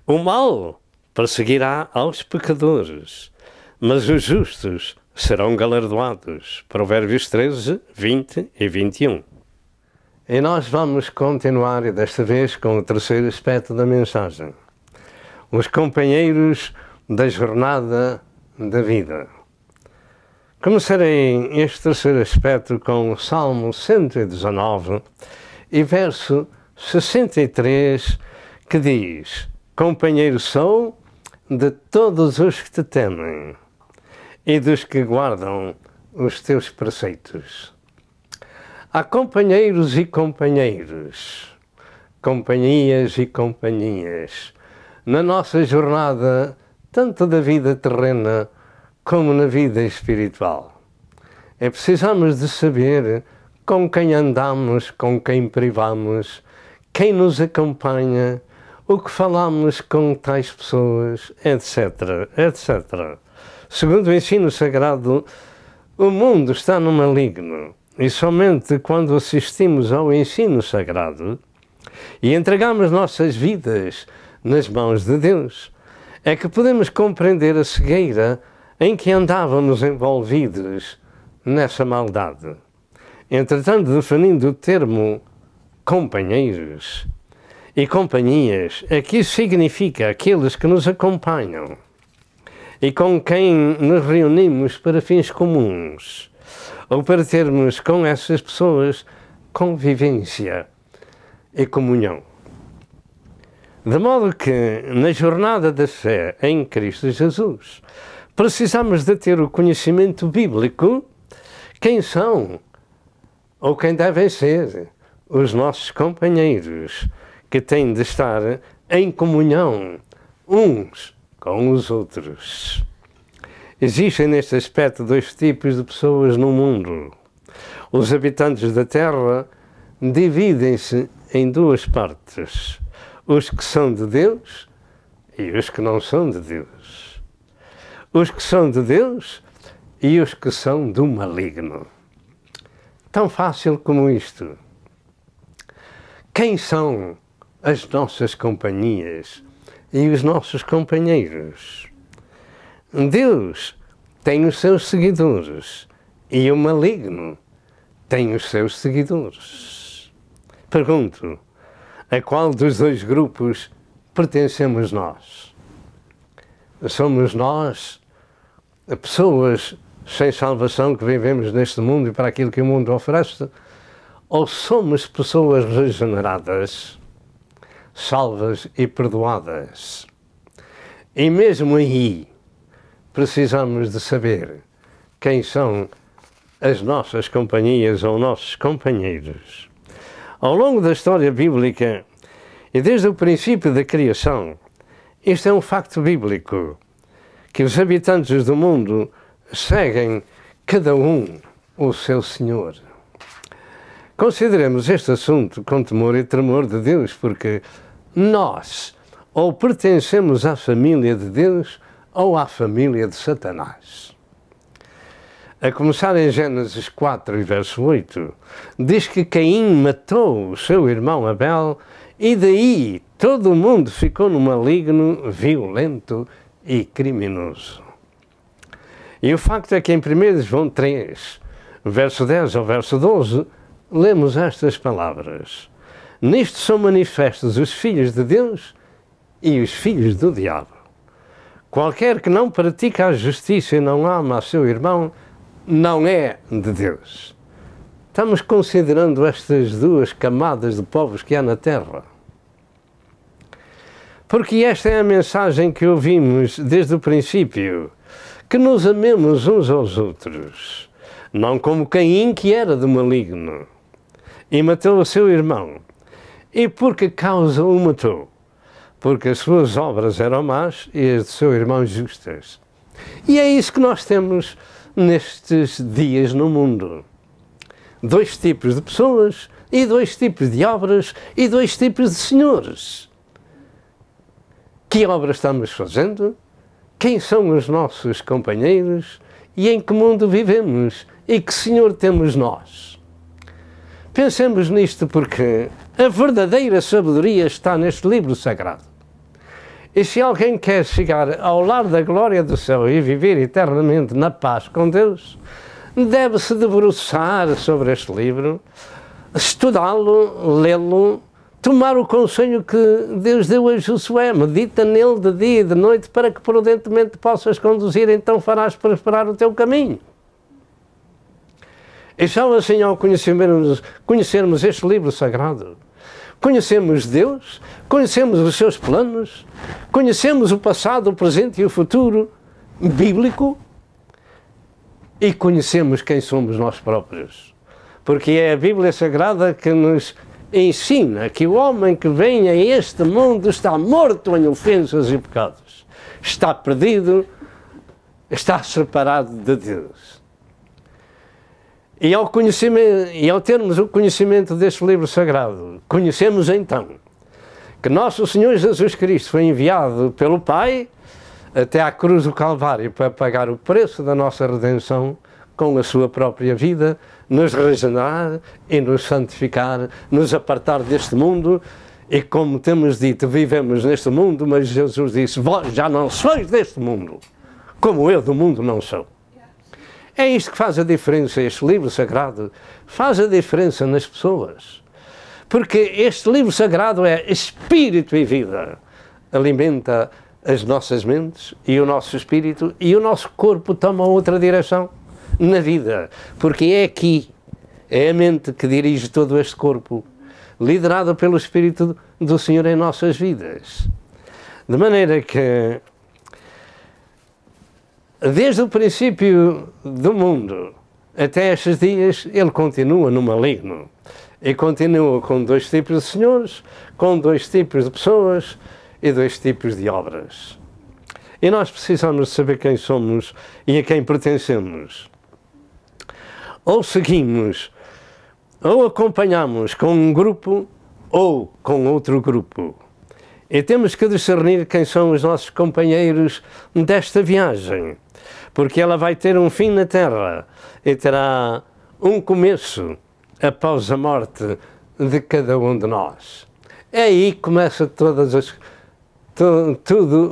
O mal perseguirá aos pecadores, mas os justos serão galardoados. Provérbios 13, 20 e 21. E nós vamos continuar, e desta vez, com o terceiro aspecto da mensagem. Os companheiros da jornada da vida. Começarei este terceiro aspecto com o Salmo 119 e verso 63, que diz: companheiro sou de todos os que te temem e dos que guardam os teus preceitos. Há companheiros e companheiros, companhias e companhias, na nossa jornada, tanto da vida terrena como na vida espiritual. É precisamos de saber com quem andamos, com quem privamos, quem nos acompanha, o que falamos com tais pessoas, etc, etc. Segundo o ensino sagrado, o mundo está no maligno e somente quando assistimos ao ensino sagrado e entregamos nossas vidas nas mãos de Deus, é que podemos compreender a cegueira em que andávamos envolvidos nessa maldade. Entretanto, definindo o termo companheiros e companhias, aqui significa aqueles que nos acompanham e com quem nos reunimos para fins comuns, ou para termos com essas pessoas convivência e comunhão. De modo que, na jornada da fé em Cristo Jesus, precisamos de ter o conhecimento bíblico quem são ou quem devem ser os nossos companheiros, que têm de estar em comunhão uns com os outros. Existem neste aspecto dois tipos de pessoas no mundo. Os habitantes da Terra dividem-se em duas partes: os que são de Deus e os que não são de Deus. Os que são de Deus e os que são do maligno. Tão fácil como isto. Quem são as nossas companhias e os nossos companheiros? Deus tem os seus seguidores e o maligno tem os seus seguidores. Pergunto, a qual dos dois grupos pertencemos nós? Somos nós, pessoas sem salvação que vivemos neste mundo e para aquilo que o mundo oferece? Ou somos pessoas regeneradas, salvas e perdoadas? E mesmo aí, precisamos de saber quem são as nossas companhias ou nossos companheiros. Ao longo da história bíblica e desde o princípio da criação, este é um facto bíblico, que os habitantes do mundo seguem cada um o seu Senhor. Consideremos este assunto com temor e tremor de Deus, porque nós ou pertencemos à família de Deus ou à família de Satanás. A começar em Gênesis 4 e verso 8, diz que Caim matou o seu irmão Abel e daí todo o mundo ficou no maligno, violento e criminoso. E o facto é que em 1 João 3, verso 10 ao verso 12, lemos estas palavras: nisto são manifestos os filhos de Deus e os filhos do diabo. Qualquer que não pratica a justiça e não ama a seu irmão, não é de Deus. Estamos considerando estas duas camadas de povos que há na Terra. Porque esta é a mensagem que ouvimos desde o princípio, que nos amemos uns aos outros, não como Caim, que era do maligno, e matou o seu irmão. E por que causa o matou? Porque as suas obras eram más e as do seu irmão justas. E é isso que nós temos nestes dias no mundo. Dois tipos de pessoas, e dois tipos de obras, e dois tipos de senhores. Que obras estamos fazendo? Quem são os nossos companheiros? E em que mundo vivemos? E que Senhor temos nós? Pensemos nisto, porque a verdadeira sabedoria está neste livro sagrado. E se alguém quer chegar ao lar da glória do céu e viver eternamente na paz com Deus, deve-se debruçar sobre este livro, estudá-lo, lê-lo, tomar o conselho que Deus deu a Josué: medita nele de dia e de noite para que prudentemente possas conduzir, então farás prosperar o teu caminho. E só assim, ao conhecermos este livro sagrado, conhecemos Deus, conhecemos os seus planos, conhecemos o passado, o presente e o futuro bíblico e conhecemos quem somos nós próprios. Porque é a Bíblia Sagrada que nos ensina que o homem que vem a este mundo está morto em ofensas e pecados, está perdido, está separado de Deus. E ao termos o conhecimento deste livro sagrado, conhecemos então que nosso Senhor Jesus Cristo foi enviado pelo Pai até à cruz do Calvário para pagar o preço da nossa redenção com a sua própria vida, nos regenerar e nos santificar, nos apartar deste mundo. E como temos dito, vivemos neste mundo, mas Jesus disse, vós já não sois deste mundo, como eu do mundo não sou. É isto que faz a diferença, este livro sagrado faz a diferença nas pessoas. Porque este livro sagrado é espírito e vida, alimenta as nossas mentes e o nosso espírito, e o nosso corpo toma outra direção na vida, porque é aqui, é a mente que dirige todo este corpo, liderado pelo Espírito do Senhor em nossas vidas. De maneira que, desde o princípio do mundo até estes dias, ele continua no maligno. E continua com dois tipos de senhores, com dois tipos de pessoas e dois tipos de obras. E nós precisamos saber quem somos e a quem pertencemos. Ou seguimos, ou acompanhamos com um grupo ou com outro grupo. E temos que discernir quem são os nossos companheiros desta viagem, porque ela vai ter um fim na Terra e terá um começo após a morte de cada um de nós. É aí que começa tudo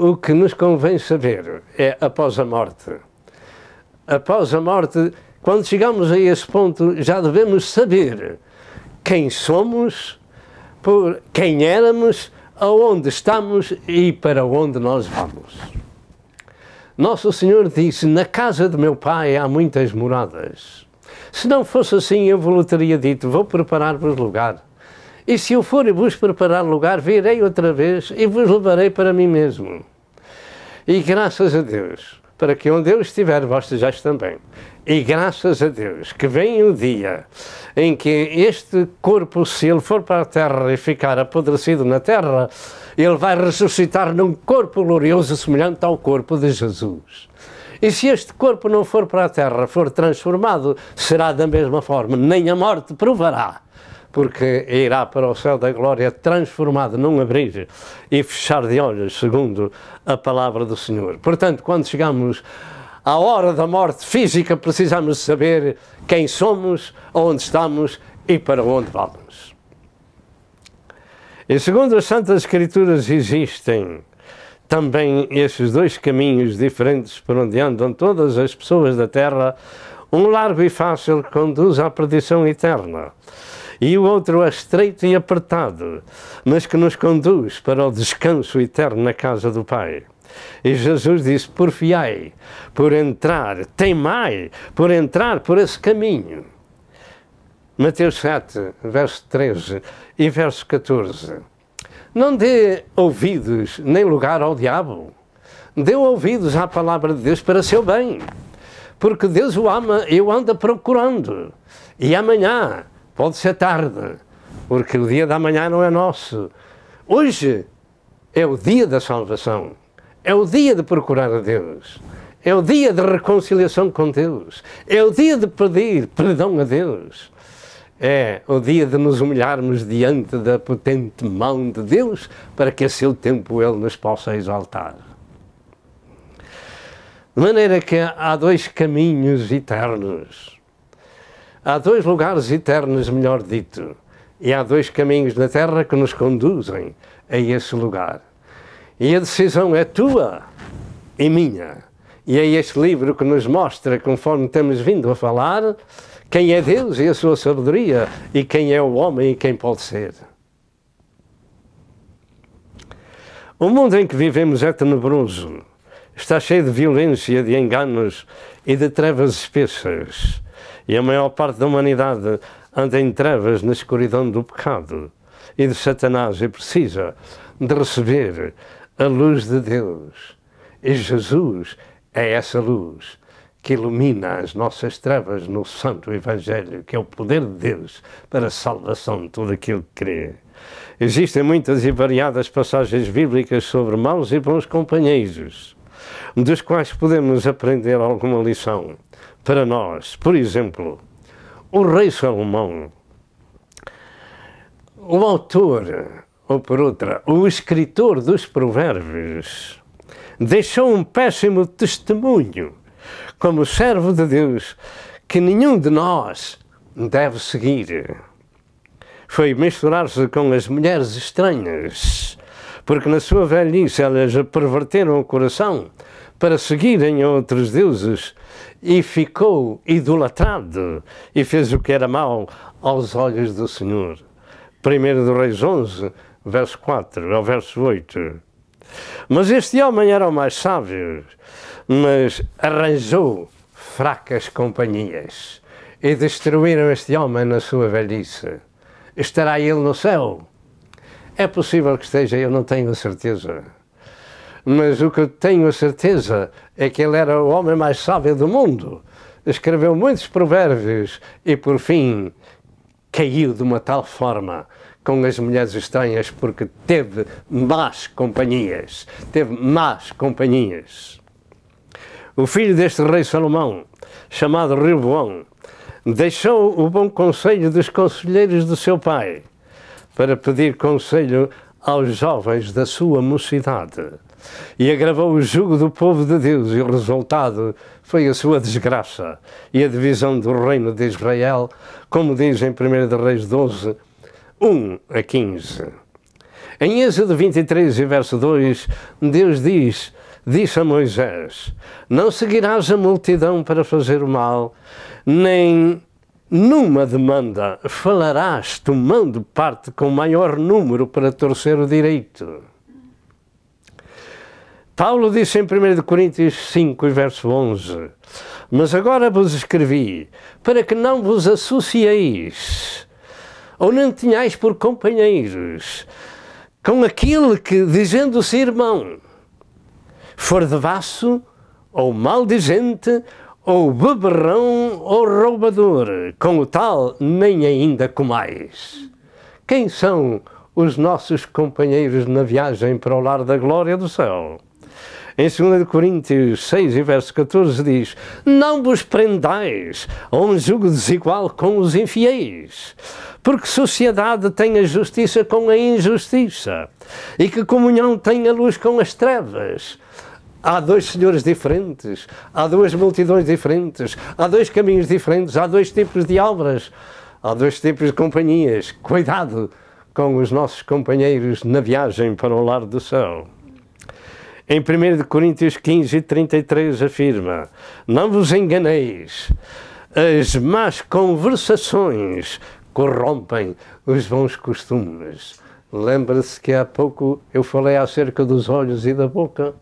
o que nos convém saber, é após a morte. Após a morte, quando chegamos a esse ponto, já devemos saber quem somos, por quem éramos, aonde estamos e para onde nós vamos. Nosso Senhor disse, na casa de meu Pai há muitas moradas. Se não fosse assim, eu vos teria dito, vou preparar-vos lugar. E se eu for e vos preparar lugar, virei outra vez e vos levarei para mim mesmo. E graças a Deus, para que onde eu estiver, vós estejais também. E graças a Deus que vem o dia em que este corpo, se ele for para a terra e ficar apodrecido na terra, ele vai ressuscitar num corpo glorioso semelhante ao corpo de Jesus. E se este corpo não for para a terra, for transformado, será da mesma forma, nem a morte provará, porque irá para o céu da glória transformado num abrir e fechar de olhos, segundo a palavra do Senhor. Portanto, quando chegamos à hora da morte física, precisamos saber quem somos, onde estamos e para onde vamos. E segundo as Santas Escrituras, existem também esses dois caminhos diferentes por onde andam todas as pessoas da terra, um largo e fácil que conduz à perdição eterna, e o outro é estreito e apertado, mas que nos conduz para o descanso eterno na casa do Pai. E Jesus disse, porfiai por entrar, teimai por entrar por esse caminho. Mateus 7, verso 13 e verso 14. Não dê ouvidos nem lugar ao diabo. Dê ouvidos à palavra de Deus para seu bem. Porque Deus o ama e o anda procurando. E amanhã pode ser tarde, porque o dia da manhã não é nosso. Hoje é o dia da salvação. É o dia de procurar a Deus. É o dia de reconciliação com Deus. É o dia de pedir perdão a Deus. É o dia de nos humilharmos diante da potente mão de Deus para que a seu tempo Ele nos possa exaltar. De maneira que há dois caminhos eternos. Há dois lugares eternos, melhor dito. E há dois caminhos na terra que nos conduzem a esse lugar. E a decisão é tua e minha. E é este livro que nos mostra, conforme temos vindo a falar, quem é Deus e a sua sabedoria, e quem é o homem e quem pode ser. O mundo em que vivemos é tenebroso, está cheio de violência, de enganos e de trevas espessas. E a maior parte da humanidade anda em trevas na escuridão do pecado e de Satanás e precisa de receber a luz de Deus. E Jesus é essa luz que ilumina as nossas trevas no Santo Evangelho, que é o poder de Deus para a salvação de todo aquele que crê. Existem muitas e variadas passagens bíblicas sobre maus e bons companheiros, dos quais podemos aprender alguma lição para nós. Por exemplo, o rei Salomão, o autor ou por outra, o escritor dos Provérbios deixou um péssimo testemunho como servo de Deus que nenhum de nós deve seguir. Foi misturar-se com as mulheres estranhas, porque na sua velhice elas perverteram o coração para seguirem outros deuses e ficou idolatrado e fez o que era mau aos olhos do Senhor. 1 Reis 11, verso 4 ao verso 8. Mas este homem era o mais sábio, mas arranjou fracas companhias e destruíram este homem na sua velhice. Estará ele no céu? É possível que esteja, eu não tenho a certeza. Mas o que eu tenho a certeza é que ele era o homem mais sábio do mundo. Escreveu muitos provérbios e, por fim, caiu de uma tal forma com as mulheres estranhas porque teve más companhias. O filho deste rei Salomão, chamado Reoboão, deixou o bom conselho dos conselheiros do seu pai para pedir conselho aos jovens da sua mocidade e agravou o jugo do povo de Deus e o resultado foi a sua desgraça e a divisão do reino de Israel, como diz em 1 Reis 12, 1 a 15. Em Êxodo 23 e verso 2, Deus disse a Moisés: não seguirás a multidão para fazer o mal, nem numa demanda falarás tomando parte com maior número para torcer o direito. Paulo disse em 1 Coríntios 5, verso 11, mas agora vos escrevi para que não vos associeis ou não tenhais por companheiros com aquele que, dizendo-se irmão, for devasso, ou maldizente, ou beberrão, ou roubador, com o tal nem ainda comais. Quem são os nossos companheiros na viagem para o lar da glória do céu? Em 2 Coríntios 6 e verso 14 diz: não vos prendais a um jugo desigual com os infiéis, porque sociedade tem a justiça com a injustiça, e que comunhão tem a luz com as trevas. Há dois senhores diferentes, há duas multidões diferentes, há dois caminhos diferentes, há dois tipos de obras, há dois tipos de companhias. Cuidado com os nossos companheiros na viagem para o lar do céu. Em 1 Coríntios 15 e 33 afirma: não vos enganeis, as más conversações corrompem os bons costumes. Lembra-se que há pouco eu falei acerca dos olhos e da boca?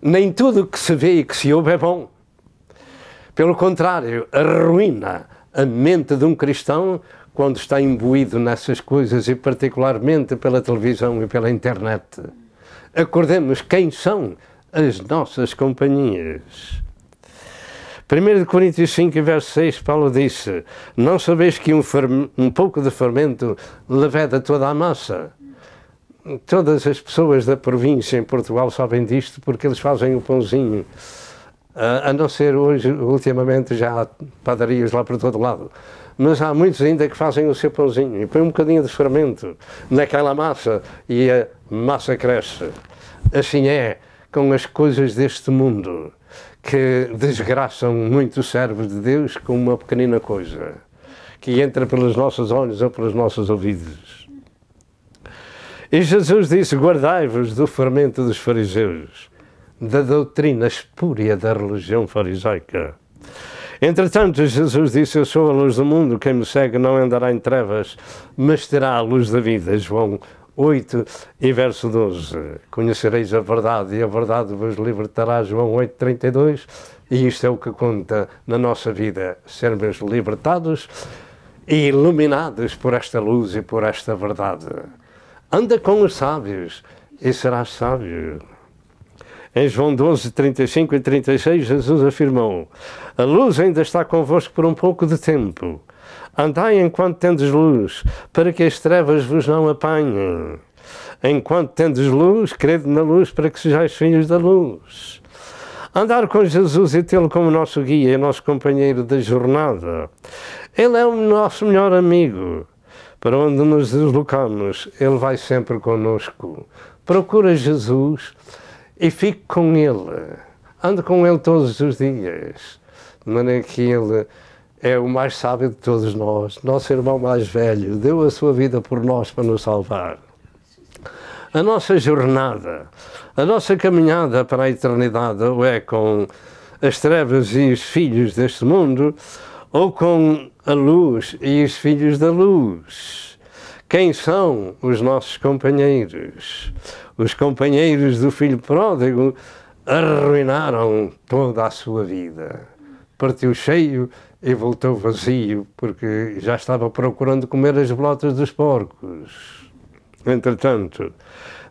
Nem tudo o que se vê e que se ouve é bom. Pelo contrário, arruína a mente de um cristão quando está imbuído nessas coisas e particularmente pela televisão e pela internet. Acordemos quem são as nossas companhias. 1 Coríntios 5, verso 6, Paulo disse: não sabeis que um pouco de fermento leveda toda a massa? Todas as pessoas da província em Portugal sabem disto porque eles fazem o pãozinho. A não ser hoje, ultimamente, já há padarias lá por todo lado. Mas há muitos ainda que fazem o seu pãozinho e põem um bocadinho de fermento naquela massa e a massa cresce. Assim é com as coisas deste mundo, que desgraçam muito o servo de Deus com uma pequenina coisa, que entra pelos nossos olhos ou pelos nossos ouvidos. E Jesus disse: guardai-vos do fermento dos fariseus, da doutrina espúria da religião farisaica. Entretanto, Jesus disse: eu sou a luz do mundo, quem me segue não andará em trevas, mas terá a luz da vida. João 8 e verso 12. Conhecereis a verdade e a verdade vos libertará. João 8, 32. E isto é o que conta na nossa vida, sermos libertados e iluminados por esta luz e por esta verdade. Anda com os sábios e serás sábio. Em João 12, 35 e 36, Jesus afirmou: a luz ainda está convosco por um pouco de tempo. Andai enquanto tendes luz, para que as trevas vos não apanhem. Enquanto tendes luz, crede na luz, para que sejais filhos da luz. Andar com Jesus e tê-lo como nosso guia e nosso companheiro da jornada. Ele é o nosso melhor amigo. Para onde nos deslocamos, Ele vai sempre conosco. Procura Jesus e fique com Ele. Ande com Ele todos os dias. De maneira que Ele é o mais sábio de todos nós, nosso irmão mais velho, deu a sua vida por nós para nos salvar. A nossa jornada, a nossa caminhada para a eternidade, ou é com as trevas e os filhos deste mundo, ou com a luz e os filhos da luz. Quem são os nossos companheiros? Os companheiros do filho pródigo arruinaram toda a sua vida. Partiu cheio e voltou vazio, porque já estava procurando comer as bolotas dos porcos. Entretanto,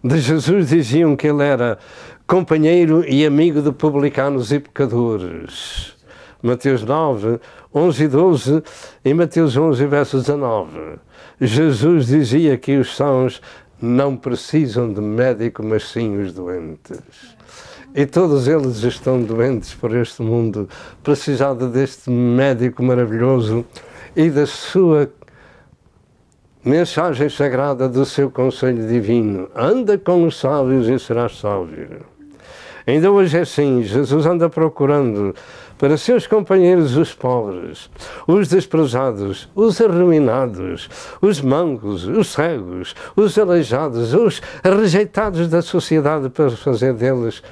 de Jesus diziam que ele era companheiro e amigo de publicanos e pecadores. Mateus 9, 11 e 12 e Mateus 11, verso 19. Jesus dizia que os sãos não precisam de médico, mas sim os doentes. E todos eles estão doentes por este mundo, precisando deste médico maravilhoso e da sua mensagem sagrada, do seu conselho divino. Anda com os sábios e serás sábio. Ainda hoje é assim, Jesus anda procurando para seus companheiros os pobres, os desprezados, os arruinados, os mancos, os cegos, os aleijados, os rejeitados da sociedade, para fazer deles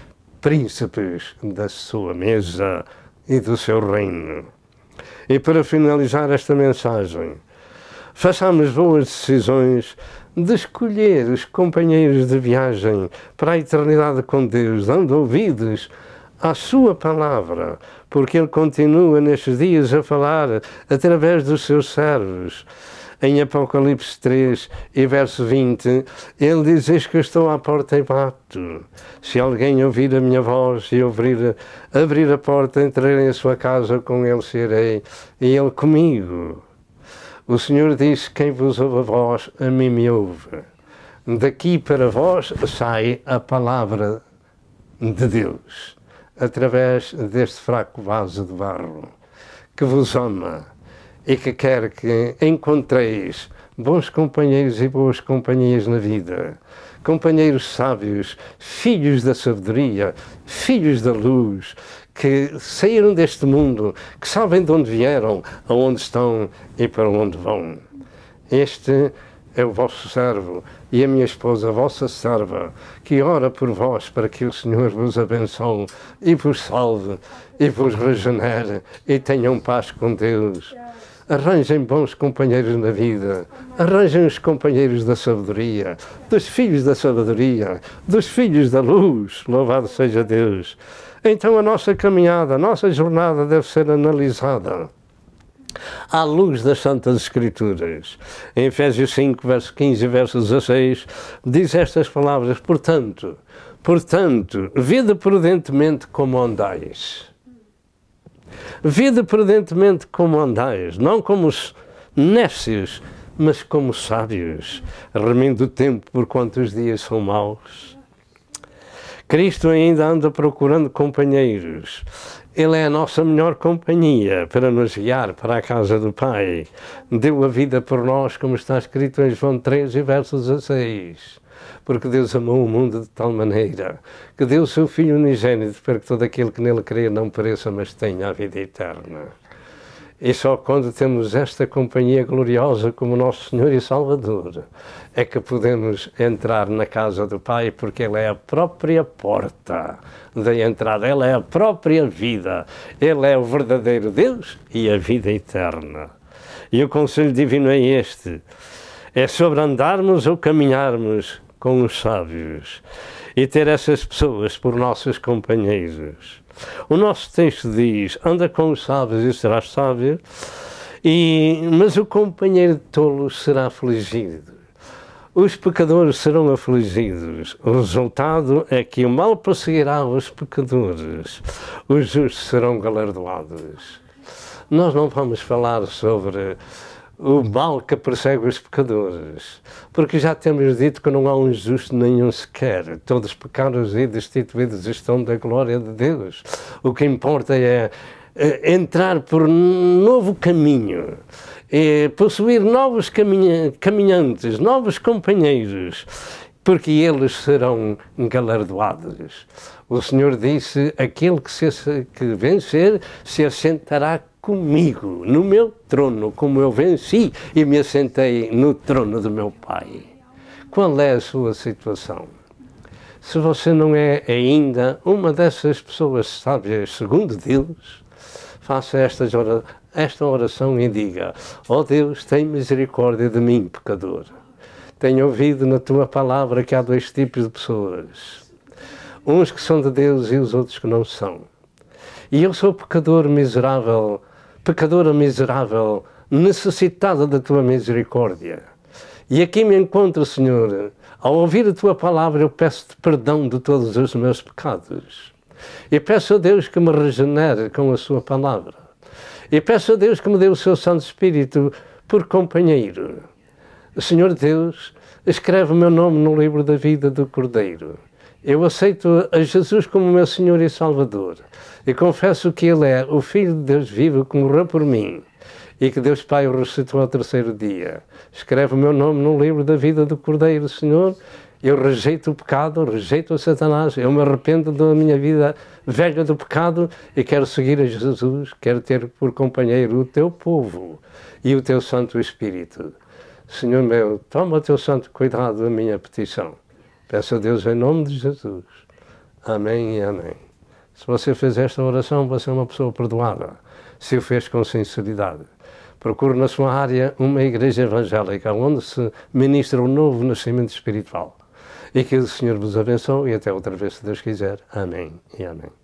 príncipes da sua mesa e do seu reino. E para finalizar esta mensagem, façamos boas decisões de escolher os companheiros de viagem para a eternidade com Deus, dando ouvidos à sua palavra, porque Ele continua nestes dias a falar através dos seus servos. Em Apocalipse 3 e verso 20, Ele diz: eis que eu estou à porta e bato. Se alguém ouvir a minha voz e abrir a porta, entrarei em sua casa, com Ele serei e Ele comigo. O Senhor diz: quem vos ouve a vós, a mim me ouve. Daqui para vós sai a palavra de Deus, através deste fraco vaso de barro, que vos ama e que quer que encontreis bons companheiros e boas companhias na vida. Companheiros sábios, filhos da sabedoria, filhos da luz, que saíram deste mundo, que sabem de onde vieram, aonde estão e para onde vão. Este é o vosso servo e a minha esposa, a vossa serva, que ora por vós para que o Senhor vos abençoe e vos salve e vos regenere e tenham paz com Deus. Arranjem bons companheiros na vida, arranjem os companheiros da sabedoria, dos filhos da sabedoria, dos filhos da luz, louvado seja Deus. Então a nossa caminhada, a nossa jornada deve ser analisada à luz das Santas Escrituras. Em Efésios 5, verso 15 e verso 16, diz estas palavras: portanto, vede prudentemente como andais. Vede prudentemente como andais, não como os nécios, mas como sábios, remindo o tempo, porquanto os dias são maus. Cristo ainda anda procurando companheiros. Ele é a nossa melhor companhia para nos guiar para a casa do Pai. Deu a vida por nós, como está escrito em João 3, verso 16. Porque Deus amou o mundo de tal maneira que deu o seu Filho unigênito para que todo aquele que nele crê não pereça, mas tenha a vida eterna. E só quando temos esta companhia gloriosa como nosso Senhor e Salvador é que podemos entrar na casa do Pai, porque Ele é a própria porta da entrada, Ele é a própria vida, Ele é o verdadeiro Deus e a vida eterna. E o conselho divino é este: é sobre andarmos ou caminharmos com os sábios e ter essas pessoas por nossos companheiros. O nosso texto diz: anda com os sábios e serás sábio, mas o companheiro de tolos será afligido. Os pecadores serão afligidos. O resultado é que o mal perseguirá os pecadores. Os justos serão galardoados. Nós não vamos falar sobre o mal que persegue os pecadores, porque já temos dito que não há um justo nenhum sequer. Todos pecados e destituídos estão da glória de Deus. O que importa é entrar por um novo caminho possuir novos caminhantes, novos companheiros, porque eles serão galardoados. O Senhor disse, aquele que vencer se assentará comigo no meu trono, como eu venci e me assentei no trono do meu Pai. Qual é a sua situação? Se você não é ainda uma dessas pessoas sábias segundo Deus, faça esta oração e diga, ó Deus, tem misericórdia de mim, pecador. Tenho ouvido na tua palavra que há dois tipos de pessoas. Uns que são de Deus e os outros que não são. E eu sou pecadora miserável, necessitada da tua misericórdia. E aqui me encontro, Senhor. Ao ouvir a tua palavra, eu peço-te perdão de todos os meus pecados. E peço a Deus que me regenere com a sua palavra. E peço a Deus que me dê o seu Santo Espírito por companheiro. Senhor Deus, escreve o meu nome no livro da vida do Cordeiro. Eu aceito a Jesus como meu Senhor e Salvador e confesso que Ele é o Filho de Deus vivo que morreu por mim e que Deus Pai o ressuscitou ao terceiro dia. Escreve o meu nome no livro da vida do Cordeiro, Senhor. Eu rejeito o pecado, rejeito a Satanás, eu me arrependo da minha vida velha do pecado e quero seguir a Jesus, quero ter por companheiro o teu povo e o teu Santo Espírito. Senhor meu, toma o teu santo cuidado da minha petição. Peço a Deus em nome de Jesus. Amém e amém. Se você fez esta oração, você é uma pessoa perdoada. Se o fez com sinceridade. Procure na sua área uma igreja evangélica onde se ministra o novo nascimento espiritual. E que o Senhor vos abençoe e até outra vez, se Deus quiser. Amém e amém.